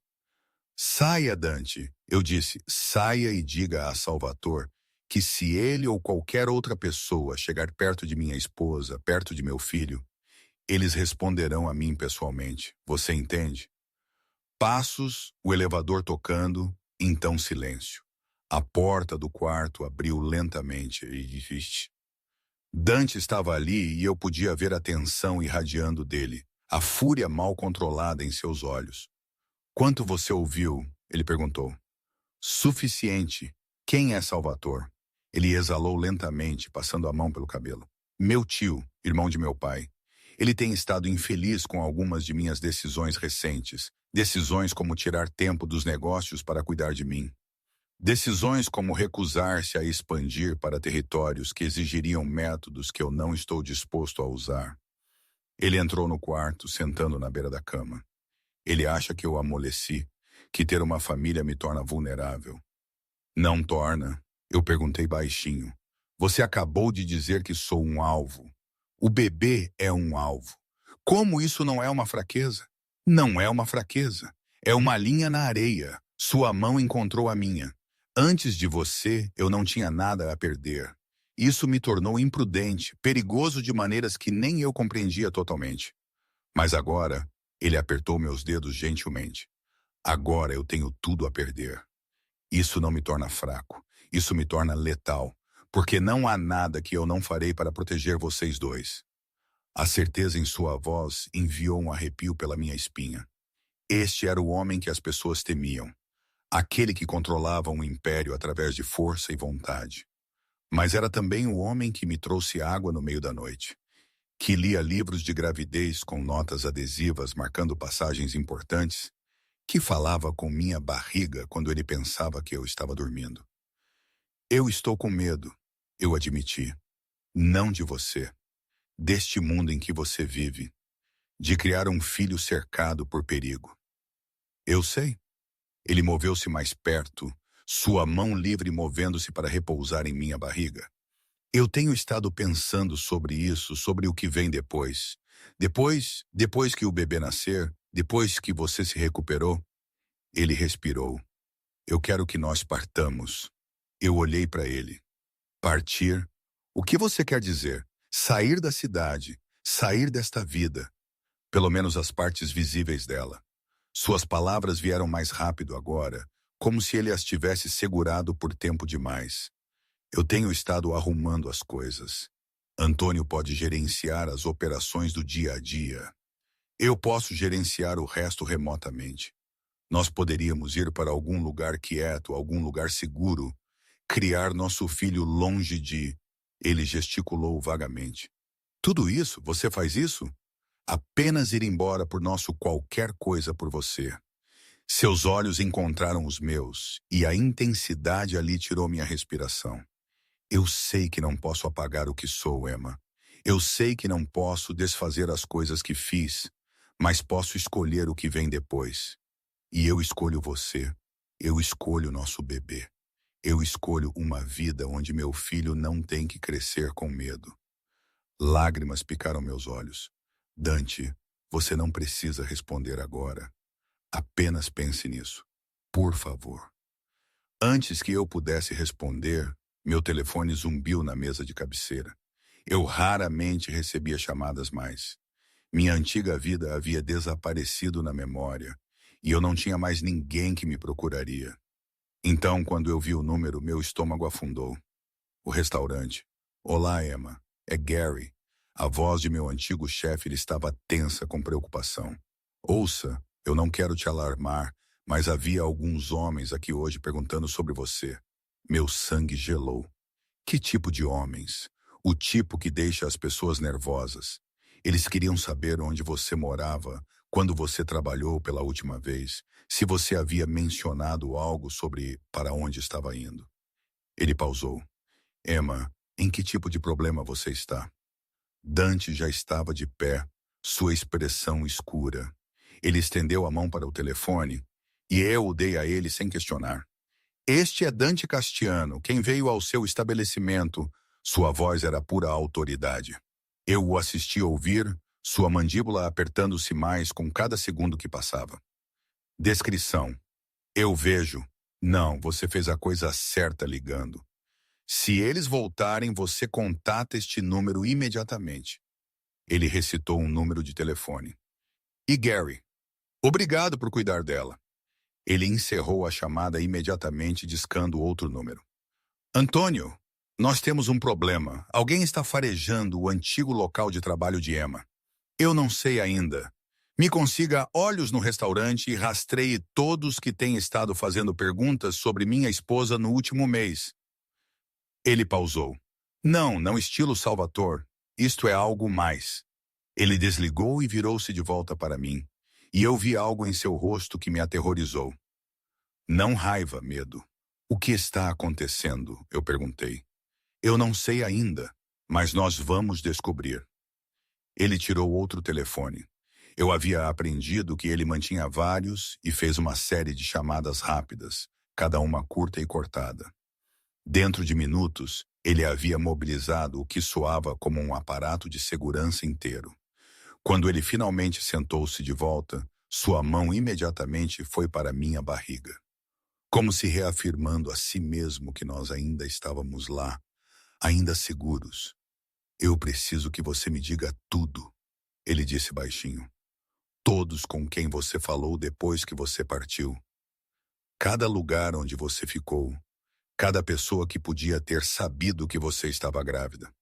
Saia, Dante. Eu disse, saia e diga a Salvatore que se ele ou qualquer outra pessoa chegar perto de minha esposa, perto de meu filho, eles responderão a mim pessoalmente. Você entende? Passos, o elevador tocando, então silêncio. A porta do quarto abriu lentamente e... Dante estava ali e eu podia ver a tensão irradiando dele, a fúria mal controlada em seus olhos. Quanto você ouviu? Ele perguntou. Suficiente. Quem é Salvatore? Ele exalou lentamente, passando a mão pelo cabelo. Meu tio, irmão de meu pai. Ele tem estado infeliz com algumas de minhas decisões recentes. Decisões como tirar tempo dos negócios para cuidar de mim. Decisões como recusar-se a expandir para territórios que exigiriam métodos que eu não estou disposto a usar. Ele entrou no quarto, sentando na beira da cama. Ele acha que eu amoleci, que ter uma família me torna vulnerável. Não torna. Eu perguntei baixinho. Você acabou de dizer que sou um alvo. O bebê é um alvo. Como isso não é uma fraqueza? Não é uma fraqueza. É uma linha na areia. Sua mão encontrou a minha. Antes de você, eu não tinha nada a perder. Isso me tornou imprudente, perigoso de maneiras que nem eu compreendia totalmente. Mas agora, ele apertou meus dedos gentilmente. Agora eu tenho tudo a perder. Isso não me torna fraco. Isso me torna letal. Porque não há nada que eu não farei para proteger vocês dois. A certeza em sua voz enviou um arrepio pela minha espinha. Este era o homem que as pessoas temiam. Aquele que controlava um império através de força e vontade. Mas era também o homem que me trouxe água no meio da noite. Que lia livros de gravidez com notas adesivas marcando passagens importantes. Que falava com minha barriga quando ele pensava que eu estava dormindo. Eu estou com medo, eu admiti. Não de você. Deste mundo em que você vive. De criar um filho cercado por perigo. Eu sei. Ele moveu-se mais perto, sua mão livre movendo-se para repousar em minha barriga. Eu tenho estado pensando sobre isso, sobre o que vem depois. Depois que o bebê nascer, depois que você se recuperou. Ele respirou. Eu quero que nós partamos. Eu olhei para ele. Partir? O que você quer dizer? Sair da cidade, sair desta vida. Pelo menos as partes visíveis dela. Suas palavras vieram mais rápido agora, como se ele as tivesse segurado por tempo demais. Eu tenho estado arrumando as coisas. Antônio pode gerenciar as operações do dia a dia. Eu posso gerenciar o resto remotamente. Nós poderíamos ir para algum lugar quieto, algum lugar seguro, criar nosso filho longe de... Ele gesticulou vagamente. Tudo isso? Você faz isso? Apenas ir embora por nosso qualquer coisa por você. Seus olhos encontraram os meus, e a intensidade ali tirou minha respiração. Eu sei que não posso apagar o que sou, Emma. Eu sei que não posso desfazer as coisas que fiz, mas posso escolher o que vem depois. E eu escolho você. Eu escolho nosso bebê. Eu escolho uma vida onde meu filho não tem que crescer com medo. Lágrimas picaram meus olhos. Dante, você não precisa responder agora. Apenas pense nisso. Por favor. Antes que eu pudesse responder, meu telefone zumbiu na mesa de cabeceira. Eu raramente recebia chamadas mais. Minha antiga vida havia desaparecido na memória, e eu não tinha mais ninguém que me procuraria. Então, quando eu vi o número, meu estômago afundou. O restaurante. Olá, Emma. É Gary. A voz de meu antigo chefe estava tensa com preocupação. Ouça, eu não quero te alarmar, mas havia alguns homens aqui hoje perguntando sobre você. Meu sangue gelou. Que tipo de homens? O tipo que deixa as pessoas nervosas. Eles queriam saber onde você morava, quando você trabalhou pela última vez, se você havia mencionado algo sobre para onde estava indo. Ele pausou. Emma, em que tipo de problema você está? Dante já estava de pé, sua expressão escura. Ele estendeu a mão para o telefone e eu o dei a ele sem questionar. Este é Dante Castiano, quem veio ao seu estabelecimento. Sua voz era pura autoridade. Eu o assisti ouvir, sua mandíbula apertando-se mais com cada segundo que passava. Descrição. Eu vejo. Não, você fez a coisa certa ligando. Se eles voltarem, você contata este número imediatamente. Ele recitou um número de telefone. E Gary? Obrigado por cuidar dela. Ele encerrou a chamada imediatamente, discando outro número. Antônio, nós temos um problema. Alguém está farejando o antigo local de trabalho de Emma. Eu não sei ainda. Me consiga olhos no restaurante e rastreie todos que têm estado fazendo perguntas sobre minha esposa no último mês. Ele pausou. Não estilo Salvatore. Isto é algo mais. Ele desligou e virou-se de volta para mim. E eu vi algo em seu rosto que me aterrorizou. Não raiva, medo. O que está acontecendo? Eu perguntei. Eu não sei ainda, mas nós vamos descobrir. Ele tirou outro telefone. Eu havia aprendido que ele mantinha vários e fez uma série de chamadas rápidas, cada uma curta e cortada. Dentro de minutos, ele havia mobilizado o que soava como um aparato de segurança inteiro. Quando ele finalmente sentou-se de volta, sua mão imediatamente foi para minha barriga, como se reafirmando a si mesmo que nós ainda estávamos lá, ainda seguros. Eu preciso que você me diga tudo, ele disse baixinho. Todos com quem você falou depois que você partiu. Cada lugar onde você ficou. Cada pessoa que podia ter sabido que você estava grávida.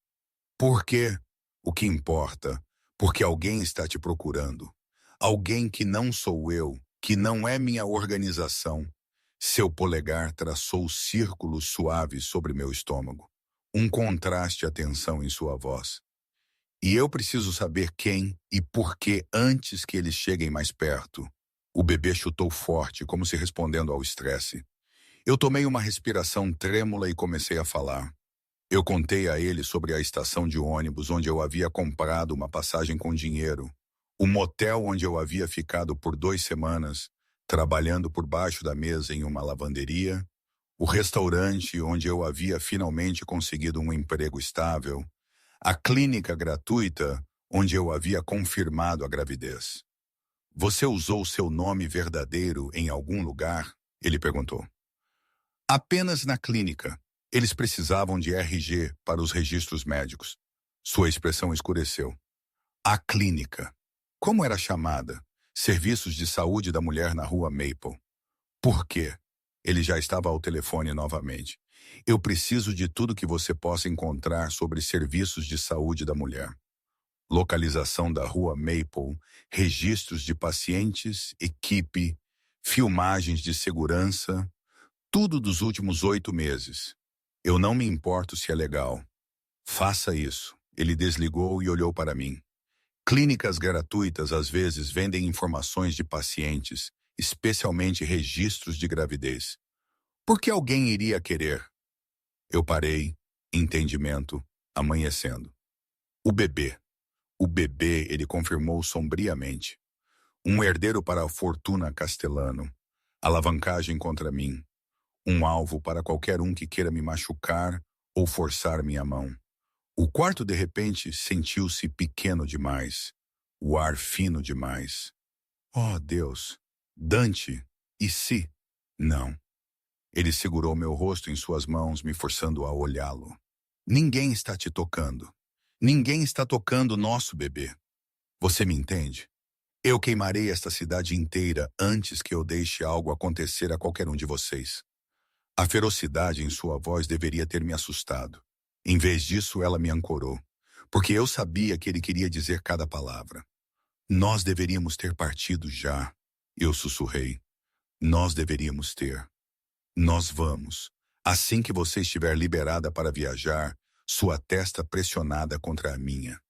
Por quê? O que importa? Porque alguém está te procurando. Alguém que não sou eu, que não é minha organização. Seu polegar traçou círculos suaves sobre meu estômago. Um contraste à tensão em sua voz. E eu preciso saber quem e por que antes que eles cheguem mais perto. O bebê chutou forte, como se respondendo ao estresse. Eu tomei uma respiração trêmula e comecei a falar. Eu contei a ele sobre a estação de ônibus onde eu havia comprado uma passagem com dinheiro, o motel onde eu havia ficado por 2 semanas, trabalhando por baixo da mesa em uma lavanderia, o restaurante onde eu havia finalmente conseguido um emprego estável, a clínica gratuita onde eu havia confirmado a gravidez. Você usou seu nome verdadeiro em algum lugar? Ele perguntou. Apenas na clínica. Eles precisavam de RG para os registros médicos. Sua expressão escureceu. A clínica. Como era chamada? Serviços de Saúde da Mulher na Rua Maple. Por quê? Ele já estava ao telefone novamente. Eu preciso de tudo que você possa encontrar sobre serviços de saúde da mulher. Localização da Rua Maple, registros de pacientes, equipe, filmagens de segurança, tudo dos últimos 8 meses. Eu não me importo se é legal. Faça isso. Ele desligou e olhou para mim. Clínicas gratuitas às vezes vendem informações de pacientes, especialmente registros de gravidez. Por que alguém iria querer? Eu parei, entendimento, amanhecendo. O bebê. O bebê, ele confirmou sombriamente. Um herdeiro para a fortuna Castellano. Alavancagem contra mim. Um alvo para qualquer um que queira me machucar ou forçar minha mão. O quarto, de repente, sentiu-se pequeno demais. O ar fino demais. Oh, Deus! Dante! E se? Não. Ele segurou meu rosto em suas mãos, me forçando a olhá-lo. Ninguém está te tocando. Ninguém está tocando nosso bebê. Você me entende? Eu queimarei esta cidade inteira antes que eu deixe algo acontecer a qualquer um de vocês. A ferocidade em sua voz deveria ter me assustado. Em vez disso, ela me ancorou, porque eu sabia que ele queria dizer cada palavra. Nós deveríamos ter partido já, eu sussurrei. Nós deveríamos ter. Nós vamos. Assim que você estiver liberada para viajar, sua testa pressionada contra a minha.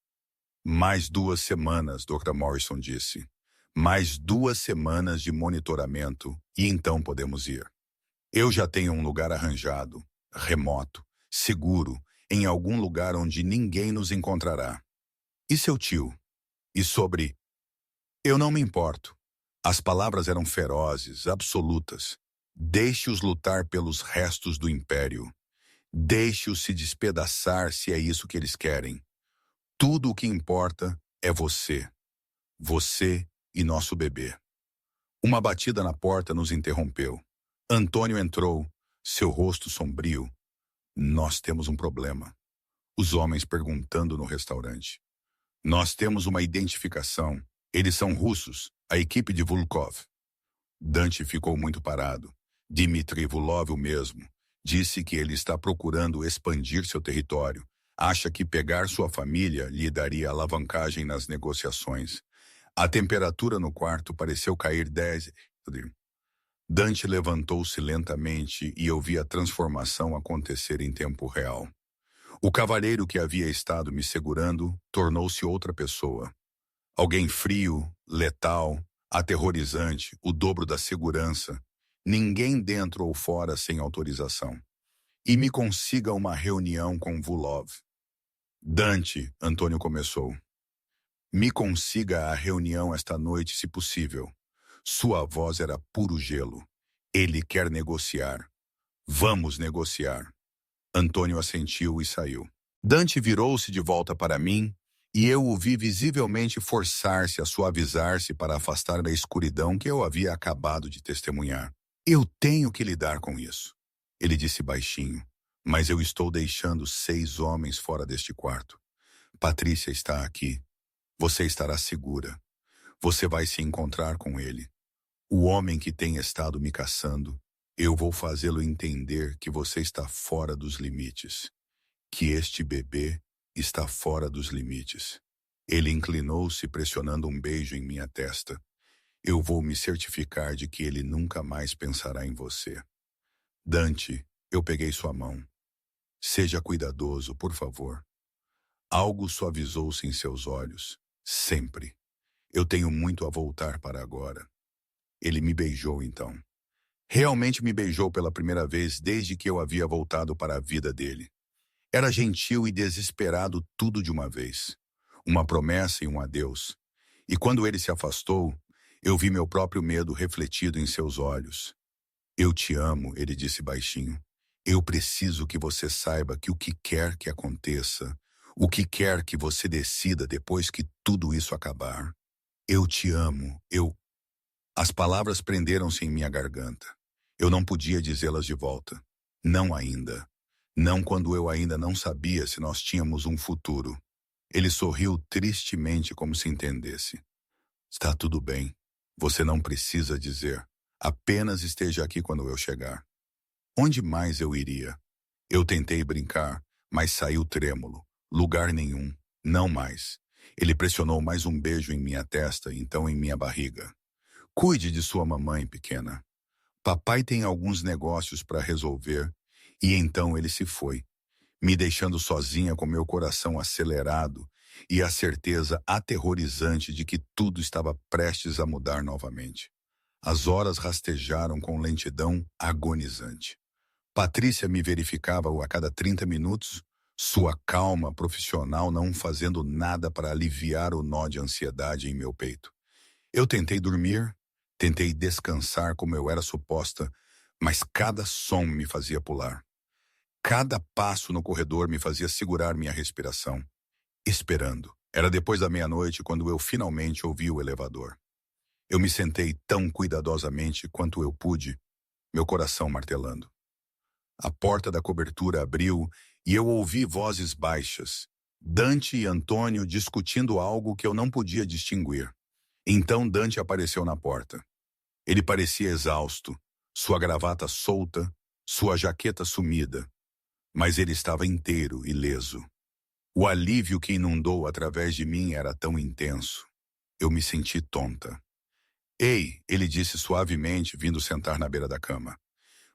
Mais 2 semanas, Dr. Morrison disse. Mais 2 semanas de monitoramento e então podemos ir. Eu já tenho um lugar arranjado, remoto, seguro, em algum lugar onde ninguém nos encontrará. E seu tio? E sobre... Eu não me importo. As palavras eram ferozes, absolutas. Deixe-os lutar pelos restos do império. Deixe-os se despedaçar se é isso que eles querem. Tudo o que importa é você. Você e nosso bebê. Uma batida na porta nos interrompeu. Antônio entrou, seu rosto sombrio. Nós temos um problema. Os homens perguntando no restaurante. Nós temos uma identificação. Eles são russos, a equipe de Volkov. Dante ficou muito parado. Dmitry Vulov, o mesmo, disse que ele está procurando expandir seu território. Acha que pegar sua família lhe daria alavancagem nas negociações. A temperatura no quarto pareceu cair 10... Dante levantou-se lentamente e eu vi a transformação acontecer em tempo real. O cavalheiro que havia estado me segurando tornou-se outra pessoa. Alguém frio, letal, aterrorizante, o dobro da segurança. Ninguém dentro ou fora sem autorização. E me consiga uma reunião com Vulov. Dante, Antônio começou. Me consiga a reunião esta noite, se possível. Sua voz era puro gelo. Ele quer negociar. Vamos negociar. Antônio assentiu e saiu. Dante virou-se de volta para mim e eu o vi visivelmente forçar-se a suavizar-se para afastar da escuridão que eu havia acabado de testemunhar. Eu tenho que lidar com isso, ele disse baixinho, mas eu estou deixando 6 homens fora deste quarto. Patrícia está aqui. Você estará segura. Você vai se encontrar com ele. O homem que tem estado me caçando, eu vou fazê-lo entender que você está fora dos limites. Que este bebê está fora dos limites. Ele inclinou-se pressionando um beijo em minha testa. Eu vou me certificar de que ele nunca mais pensará em você. Dante, eu peguei sua mão. Seja cuidadoso, por favor. Algo suavizou-se em seus olhos. Sempre. Eu tenho muito a voltar para agora. Ele me beijou então. Realmente me beijou pela primeira vez desde que eu havia voltado para a vida dele. Era gentil e desesperado tudo de uma vez. Uma promessa e um adeus. E quando ele se afastou, eu vi meu próprio medo refletido em seus olhos. Eu te amo, ele disse baixinho. Eu preciso que você saiba que o que quer que aconteça, o que quer que você decida depois que tudo isso acabar, eu te amo, As palavras prenderam-se em minha garganta. Eu não podia dizê-las de volta. Não ainda. Não quando eu ainda não sabia se nós tínhamos um futuro. Ele sorriu tristemente como se entendesse. Está tudo bem. Você não precisa dizer. Apenas esteja aqui quando eu chegar. Onde mais eu iria? Eu tentei brincar, mas saiu trêmulo. Lugar nenhum. Não mais. Ele pressionou mais um beijo em minha testa, então em minha barriga. Cuide de sua mamãe, pequena. Papai tem alguns negócios para resolver. E então ele se foi, me deixando sozinha com meu coração acelerado e a certeza aterrorizante de que tudo estava prestes a mudar novamente. As horas rastejaram com lentidão agonizante. Patrícia me verificava a cada 30 minutos, sua calma profissional não fazendo nada para aliviar o nó de ansiedade em meu peito. Eu tentei dormir, tentei descansar como eu era suposta, mas cada som me fazia pular. Cada passo no corredor me fazia segurar minha respiração, esperando. Era depois da meia-noite quando eu finalmente ouvi o elevador. Eu me sentei tão cuidadosamente quanto eu pude, meu coração martelando. A porta da cobertura abriu e eu ouvi vozes baixas, Dante e Antônio discutindo algo que eu não podia distinguir. Então Dante apareceu na porta. Ele parecia exausto, sua gravata solta, sua jaqueta sumida. Mas ele estava inteiro, ileso. O alívio que inundou através de mim era tão intenso. Eu me senti tonta. Ei, ele disse suavemente, vindo sentar na beira da cama.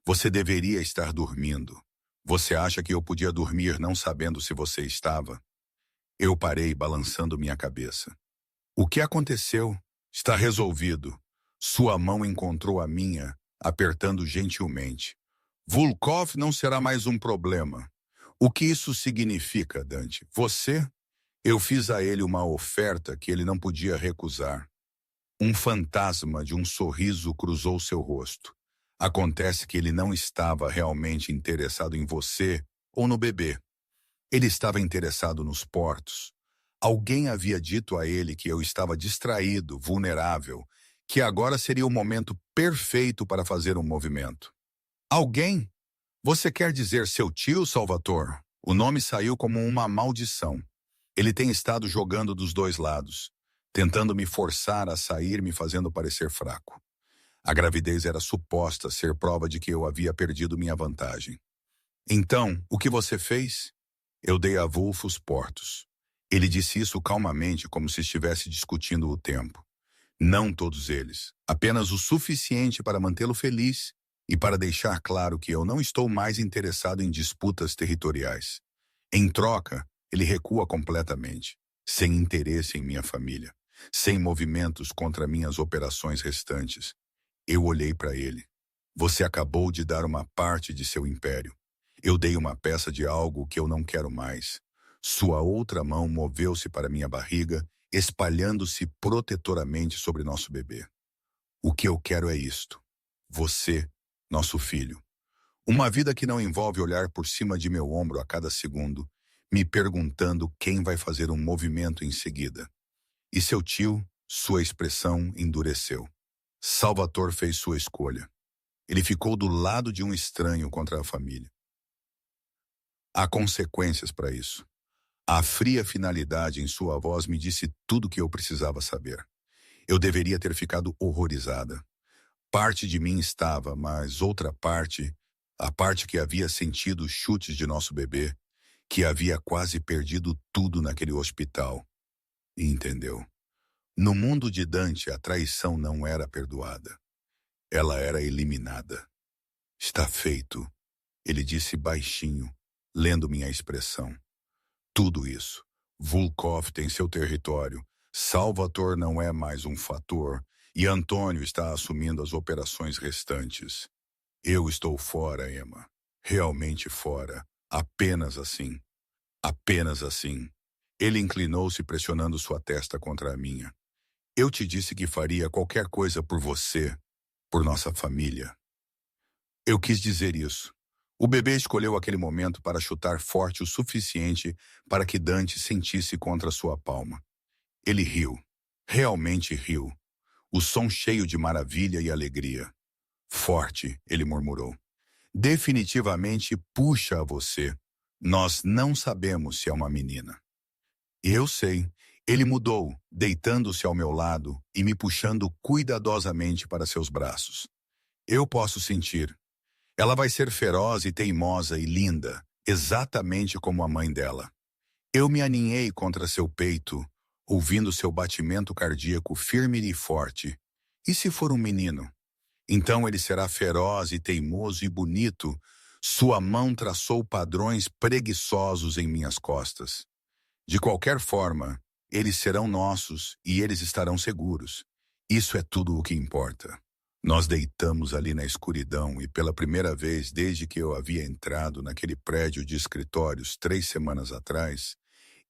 Você deveria estar dormindo. Você acha que eu podia dormir não sabendo se você estava? Eu parei, balançando minha cabeça. O que aconteceu? Está resolvido. Sua mão encontrou a minha, apertando gentilmente. Volkov não será mais um problema. O que isso significa, Dante? Eu fiz a ele uma oferta que ele não podia recusar. Um fantasma de um sorriso cruzou seu rosto. Acontece que ele não estava realmente interessado em você ou no bebê. Ele estava interessado nos portos. Alguém havia dito a ele que eu estava distraído, vulnerável, que agora seria o momento perfeito para fazer um movimento. Alguém? Você quer dizer seu tio, Salvatore? O nome saiu como uma maldição. Ele tem estado jogando dos dois lados, tentando me forçar a sair, me fazendo parecer fraco. A gravidez era suposta ser prova de que eu havia perdido minha vantagem. Então, o que você fez? Eu dei a Wolf os portos. Ele disse isso calmamente, como se estivesse discutindo o tempo. Não todos eles, apenas o suficiente para mantê-lo feliz e para deixar claro que eu não estou mais interessado em disputas territoriais. Em troca, ele recua completamente, sem interesse em minha família, sem movimentos contra minhas operações restantes. Eu olhei para ele. Você acabou de dar uma parte de seu império. Eu dei uma peça de algo que eu não quero mais. Sua outra mão moveu-se para minha barriga espalhando-se protetoramente sobre nosso bebê. O que eu quero é isto. Você, nosso filho. Uma vida que não envolve olhar por cima de meu ombro a cada segundo, me perguntando quem vai fazer um movimento em seguida. E seu tio, sua expressão endureceu. Salvatore fez sua escolha. Ele ficou do lado de um estranho contra a família. Há consequências para isso. A fria finalidade em sua voz me disse tudo o que eu precisava saber. Eu deveria ter ficado horrorizada. Parte de mim estava, mas outra parte, a parte que havia sentido os chutes de nosso bebê, que havia quase perdido tudo naquele hospital. E entendeu. No mundo de Dante, a traição não era perdoada. Ela era eliminada. Está feito, ele disse baixinho, lendo minha expressão. Tudo isso. Volkov tem seu território. Salvatore não é mais um fator. E Antônio está assumindo as operações restantes. Eu estou fora, Emma. Realmente fora. Apenas assim. Apenas assim. Ele inclinou-se pressionando sua testa contra a minha. Eu te disse que faria qualquer coisa por você, por nossa família. Eu quis dizer isso. O bebê escolheu aquele momento para chutar forte o suficiente para que Dante sentisse contra sua palma. Ele riu. Realmente riu. O som cheio de maravilha e alegria. Forte, ele murmurou. Definitivamente puxa a você. Nós não sabemos se é uma menina. Eu sei. Ele mudou, deitando-se ao meu lado e me puxando cuidadosamente para seus braços. Eu posso sentir. Ela vai ser feroz e teimosa e linda, exatamente como a mãe dela. Eu me aninhei contra seu peito, ouvindo seu batimento cardíaco firme e forte. E se for um menino? Então ele será feroz e teimoso e bonito. Sua mão traçou padrões preguiçosos em minhas costas. De qualquer forma, eles serão nossos e eles estarão seguros. Isso é tudo o que importa. Nós deitamos ali na escuridão e pela primeira vez desde que eu havia entrado naquele prédio de escritórios 3 semanas atrás,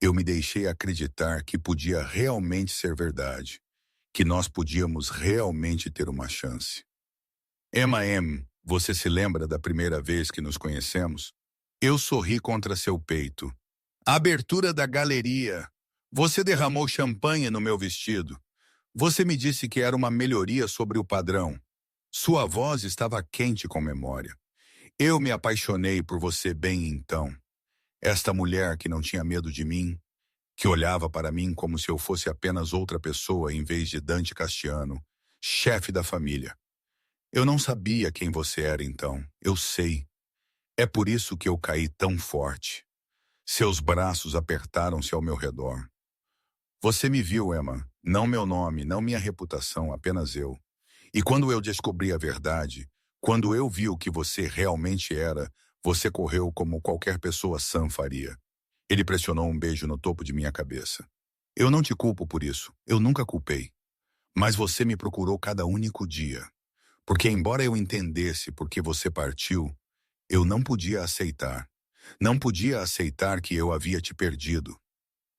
eu me deixei acreditar que podia realmente ser verdade, que nós podíamos realmente ter uma chance. Emma M., você se lembra da primeira vez que nos conhecemos? Eu sorri contra seu peito. A abertura da galeria. Você derramou champanhe no meu vestido. Você me disse que era uma melhoria sobre o padrão. Sua voz estava quente com memória. Eu me apaixonei por você bem então. Esta mulher que não tinha medo de mim, que olhava para mim como se eu fosse apenas outra pessoa em vez de Dante Castiano, chefe da família. Eu não sabia quem você era então. Eu sei. É por isso que eu caí tão forte. Seus braços apertaram-se ao meu redor. Você me viu, Emma. Não meu nome, não minha reputação, apenas eu. E quando eu descobri a verdade, quando eu vi o que você realmente era, você correu como qualquer pessoa sã faria. Ele pressionou um beijo no topo de minha cabeça. Eu não te culpo por isso, eu nunca culpei. Mas você me procurou cada único dia. Porque embora eu entendesse por que você partiu, eu não podia aceitar. Não podia aceitar que eu havia te perdido.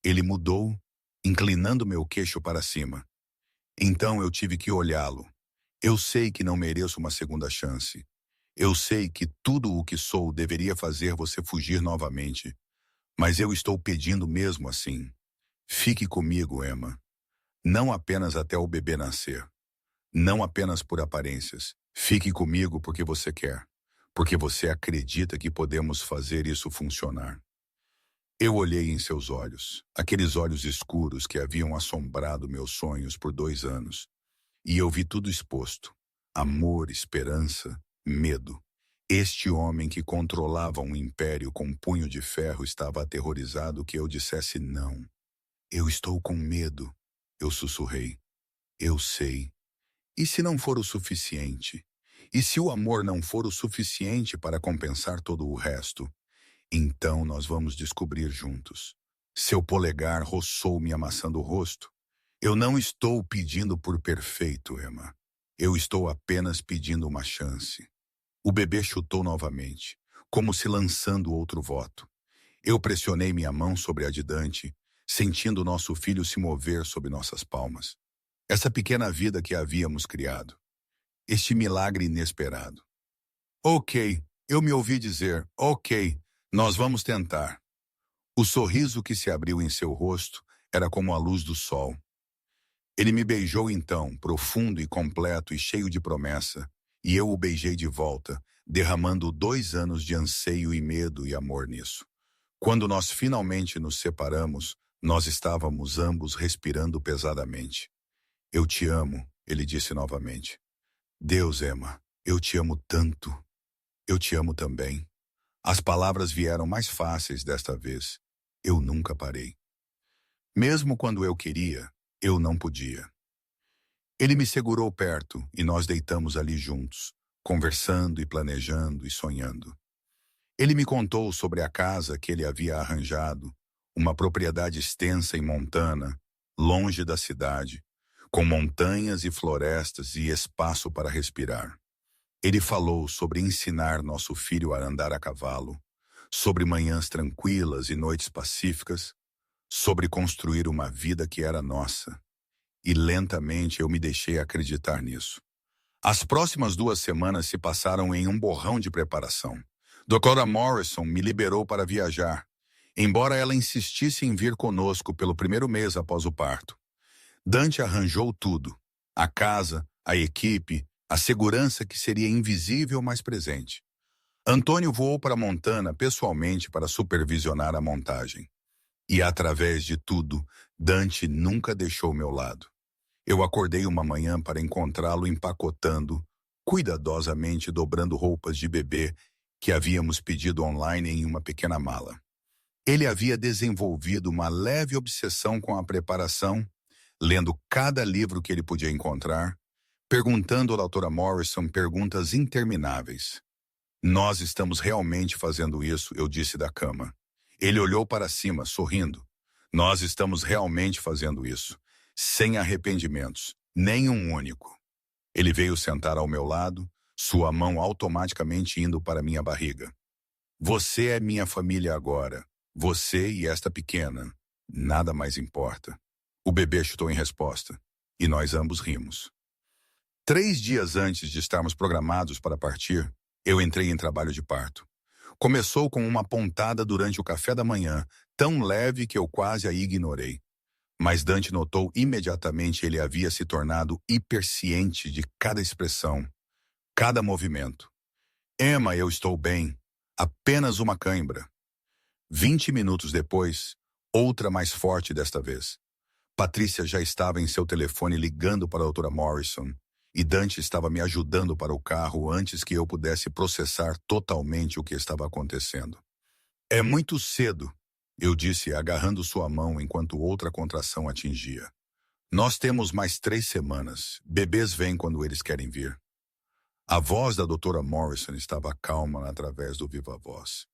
Ele mudou, inclinando meu queixo para cima. Então eu tive que olhá-lo. Eu sei que não mereço uma segunda chance. Eu sei que tudo o que sou deveria fazer você fugir novamente. Mas eu estou pedindo mesmo assim. Fique comigo, Emma. Não apenas até o bebê nascer. Não apenas por aparências. Fique comigo porque você quer. Porque você acredita que podemos fazer isso funcionar. Eu olhei em seus olhos, aqueles olhos escuros que haviam assombrado meus sonhos por 2 anos. E eu vi tudo exposto. Amor, esperança, medo. Este homem que controlava um império com punho de ferro estava aterrorizado que eu dissesse não. Eu estou com medo, eu sussurrei. Eu sei. E se não for o suficiente? E se o amor não for o suficiente para compensar todo o resto? Então nós vamos descobrir juntos. Seu polegar roçou-me amassando o rosto. Eu não estou pedindo por perfeito, Emma. Eu estou apenas pedindo uma chance. O bebê chutou novamente, como se lançando outro voto. Eu pressionei minha mão sobre a de Dante, sentindo nosso filho se mover sob nossas palmas. Essa pequena vida que havíamos criado. Este milagre inesperado. Ok, eu me ouvi dizer, ok, nós vamos tentar. O sorriso que se abriu em seu rosto era como a luz do sol. Ele me beijou então, profundo e completo e cheio de promessa, e eu o beijei de volta, derramando 2 anos de anseio e medo e amor nisso. Quando nós finalmente nos separamos, nós estávamos ambos respirando pesadamente. Eu te amo, ele disse novamente. Deus, Emma, eu te amo tanto. Eu te amo também. As palavras vieram mais fáceis desta vez. Eu nunca parei. Mesmo quando eu queria, eu não podia. Ele me segurou perto e nós deitamos ali juntos, conversando e planejando e sonhando. Ele me contou sobre a casa que ele havia arranjado, uma propriedade extensa em Montana, longe da cidade, com montanhas e florestas e espaço para respirar. Ele falou sobre ensinar nosso filho a andar a cavalo, sobre manhãs tranquilas e noites pacíficas, sobre construir uma vida que era nossa. E lentamente eu me deixei acreditar nisso. As próximas 2 semanas se passaram em um borrão de preparação. Dra. Morrison me liberou para viajar, embora ela insistisse em vir conosco pelo primeiro mês após o parto. Dante arranjou tudo: a casa, a equipe, a segurança que seria invisível, mas presente. Antônio voou para Montana pessoalmente para supervisionar a montagem. E através de tudo, Dante nunca deixou meu lado. Eu acordei uma manhã para encontrá-lo empacotando, cuidadosamente dobrando roupas de bebê que havíamos pedido online em uma pequena mala. Ele havia desenvolvido uma leve obsessão com a preparação, lendo cada livro que ele podia encontrar, perguntando à Dra. Morrison perguntas intermináveis. Nós estamos realmente fazendo isso, eu disse da cama. Ele olhou para cima, sorrindo. Nós estamos realmente fazendo isso, sem arrependimentos, nenhum único. Ele veio sentar ao meu lado, sua mão automaticamente indo para minha barriga. Você é minha família agora. Você e esta pequena. Nada mais importa. O bebê chutou em resposta, e nós ambos rimos. 3 dias antes de estarmos programados para partir, eu entrei em trabalho de parto. Começou com uma pontada durante o café da manhã, tão leve que eu quase a ignorei. Mas Dante notou imediatamente que ele havia se tornado hiperciente de cada expressão, cada movimento. Emma, eu estou bem. Apenas uma cãibra. 20 minutos depois, outra mais forte desta vez. Patrícia já estava em seu telefone ligando para a Dra. Morrison, e Dante estava me ajudando para o carro antes que eu pudesse processar totalmente o que estava acontecendo. É muito cedo, eu disse, agarrando sua mão enquanto outra contração atingia. Nós temos mais 3 semanas. Bebês vêm quando eles querem vir. A voz da Dra. Morrison estava calma através do viva-voz.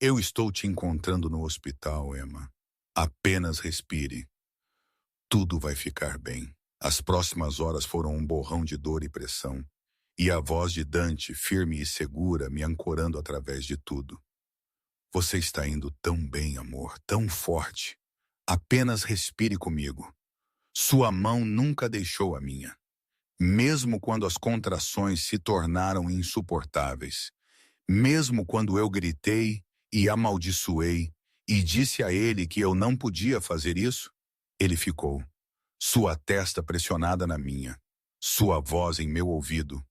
Eu estou te encontrando no hospital, Emma. Apenas respire. Tudo vai ficar bem. As próximas horas foram um borrão de dor e pressão, e a voz de Dante, firme e segura, me ancorando através de tudo. Você está indo tão bem, amor, tão forte. Apenas respire comigo. Sua mão nunca deixou a minha. Mesmo quando as contrações se tornaram insuportáveis. Mesmo quando eu gritei e amaldiçoei e disse a ele que eu não podia fazer isso, ele ficou. Sua testa pressionada na minha, sua voz em meu ouvido,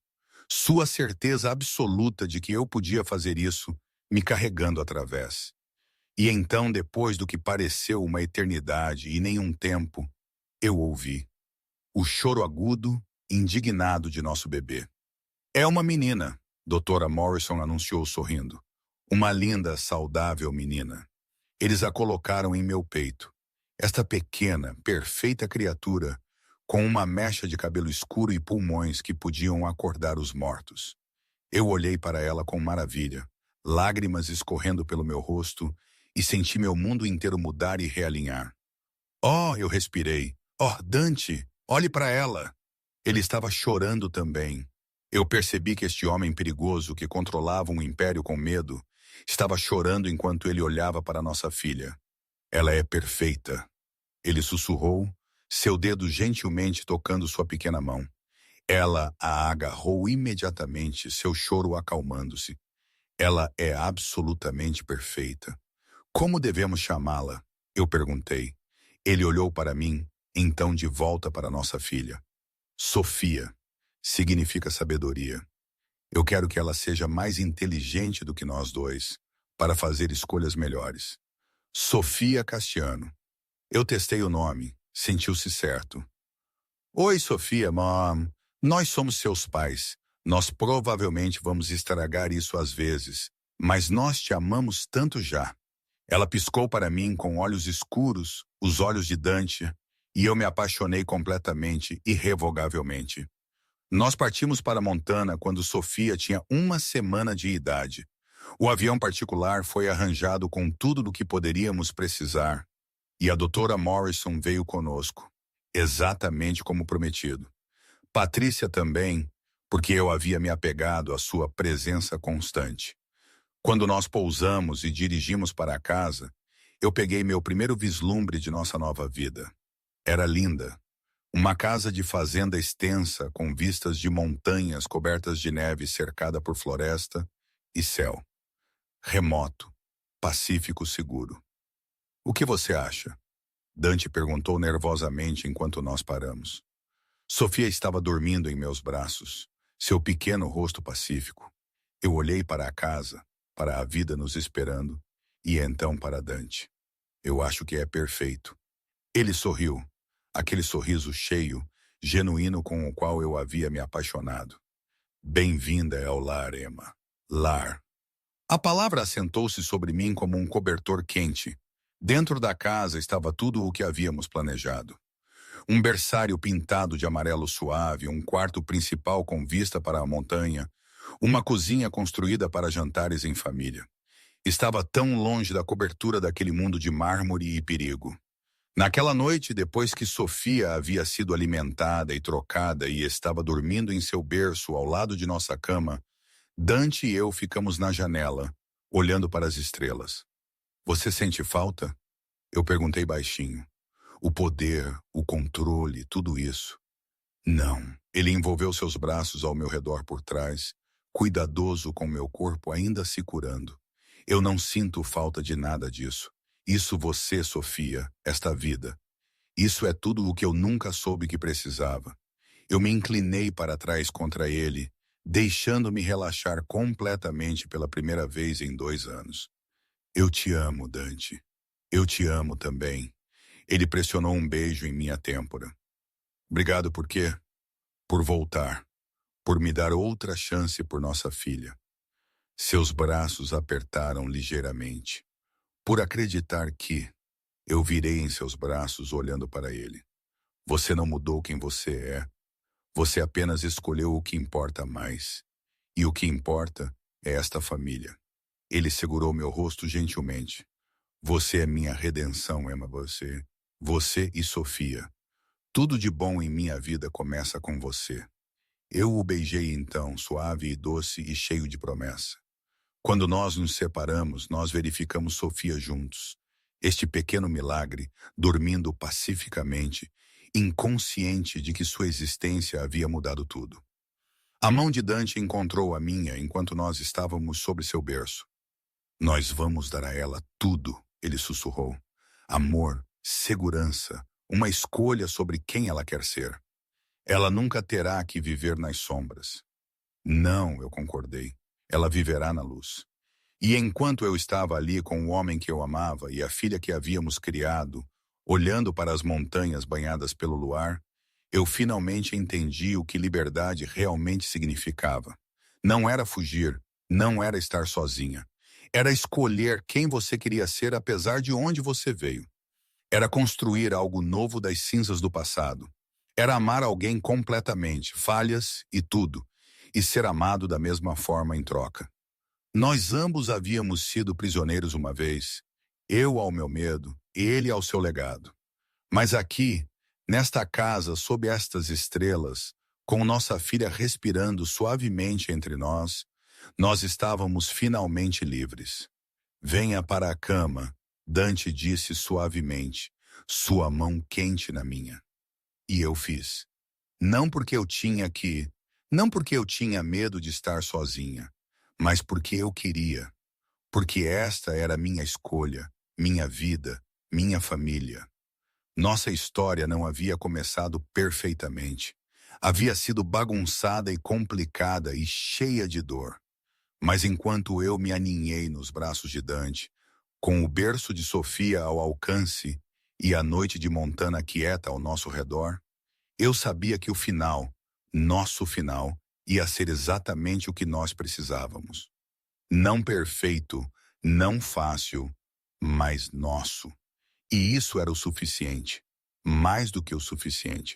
sua certeza absoluta de que eu podia fazer isso, me carregando através. E então, depois do que pareceu uma eternidade e nenhum tempo, eu ouvi o choro agudo, indignado de nosso bebê. É uma menina, Dra. Morrison anunciou sorrindo. Uma linda, saudável menina. Eles a colocaram em meu peito. Esta pequena, perfeita criatura, com uma mecha de cabelo escuro e pulmões que podiam acordar os mortos. Eu olhei para ela com maravilha, lágrimas escorrendo pelo meu rosto, e senti meu mundo inteiro mudar e realinhar. Oh, eu respirei. Oh, Dante, olhe para ela. Ele estava chorando também. Eu percebi que este homem perigoso que controlava um império com medo estava chorando enquanto ele olhava para nossa filha. Ela é perfeita. Ele sussurrou, seu dedo gentilmente tocando sua pequena mão. Ela a agarrou imediatamente, seu choro acalmando-se. Ela é absolutamente perfeita. Como devemos chamá-la? Eu perguntei. Ele olhou para mim, então de volta para nossa filha. Sofia. Significa sabedoria. Eu quero que ela seja mais inteligente do que nós dois, para fazer escolhas melhores. Sofia Castiano. Eu testei o nome. Sentiu-se certo. Oi, Sofia, mom. Nós somos seus pais. Nós provavelmente vamos estragar isso às vezes, mas nós te amamos tanto já. Ela piscou para mim com olhos escuros, os olhos de Dante, e eu me apaixonei completamente, irrevogavelmente. Nós partimos para Montana quando Sofia tinha 1 semana de idade. O avião particular foi arranjado com tudo do que poderíamos precisar, e a doutora Morrison veio conosco, exatamente como prometido. Patrícia também, porque eu havia me apegado à sua presença constante. Quando nós pousamos e dirigimos para a casa, eu peguei meu primeiro vislumbre de nossa nova vida. Era linda. Uma casa de fazenda extensa, com vistas de montanhas cobertas de neve cercada por floresta e céu. Remoto, pacífico, seguro. O que você acha? Dante perguntou nervosamente enquanto nós paramos. Sofia estava dormindo em meus braços, seu pequeno rosto pacífico. Eu olhei para a casa, para a vida nos esperando, e então para Dante. Eu acho que é perfeito. Ele sorriu, aquele sorriso cheio, genuíno com o qual eu havia me apaixonado. Bem-vinda ao lar, Emma. Lar. A palavra assentou-se sobre mim como um cobertor quente. Dentro da casa estava tudo o que havíamos planejado. Um berçário pintado de amarelo suave, um quarto principal com vista para a montanha, uma cozinha construída para jantares em família. Estava tão longe da cobertura daquele mundo de mármore e perigo. Naquela noite, depois que Sofia havia sido alimentada e trocada e estava dormindo em seu berço ao lado de nossa cama, Dante e eu ficamos na janela, olhando para as estrelas. Você sente falta? Eu perguntei baixinho. O poder, o controle, tudo isso. Não. Ele envolveu seus braços ao meu redor por trás, cuidadoso com meu corpo ainda se curando. Eu não sinto falta de nada disso. Isso você, Sofia, esta vida. Isso é tudo o que eu nunca soube que precisava. Eu me inclinei para trás contra ele, deixando-me relaxar completamente pela primeira vez em 2 anos. Eu te amo, Dante. Eu te amo também. Ele pressionou um beijo em minha têmpora. Obrigado por quê? Por voltar. Por me dar outra chance por nossa filha. Seus braços apertaram ligeiramente. Por acreditar que eu virei em seus braços olhando para ele. Você não mudou quem você é. Você apenas escolheu o que importa mais. E o que importa é esta família. Ele segurou meu rosto gentilmente. Você é minha redenção, Emma, você. Você e Sofia. Tudo de bom em minha vida começa com você. Eu o beijei então, suave e doce e cheio de promessa. Quando nós nos separamos, nós verificamos Sofia juntos. Este pequeno milagre, dormindo pacificamente, inconsciente de que sua existência havia mudado tudo. A mão de Dante encontrou a minha enquanto nós estávamos sobre seu berço. Nós vamos dar a ela tudo, ele sussurrou. Amor, segurança, uma escolha sobre quem ela quer ser. Ela nunca terá que viver nas sombras. Não, eu concordei. Ela viverá na luz. E enquanto eu estava ali com o homem que eu amava e a filha que havíamos criado, olhando para as montanhas banhadas pelo luar, eu finalmente entendi o que liberdade realmente significava. Não era fugir, não era estar sozinha. Era escolher quem você queria ser apesar de onde você veio. Era construir algo novo das cinzas do passado. Era amar alguém completamente, falhas e tudo, e ser amado da mesma forma em troca. Nós ambos havíamos sido prisioneiros uma vez, eu ao meu medo, ele ao seu legado. Mas aqui, nesta casa, sob estas estrelas, com nossa filha respirando suavemente entre nós, nós estávamos finalmente livres. Venha para a cama, Dante disse suavemente, sua mão quente na minha. E eu fiz. Não porque eu tinha que, não porque eu tinha medo de estar sozinha, mas porque eu queria, porque esta era minha escolha, minha vida, minha família. Nossa história não havia começado perfeitamente. Havia sido bagunçada e complicada e cheia de dor. Mas enquanto eu me aninhei nos braços de Dante, com o berço de Sofia ao alcance e a noite de Montana quieta ao nosso redor, eu sabia que o final, nosso final, ia ser exatamente o que nós precisávamos. Não perfeito, não fácil, mas nosso. E isso era o suficiente, mais do que o suficiente.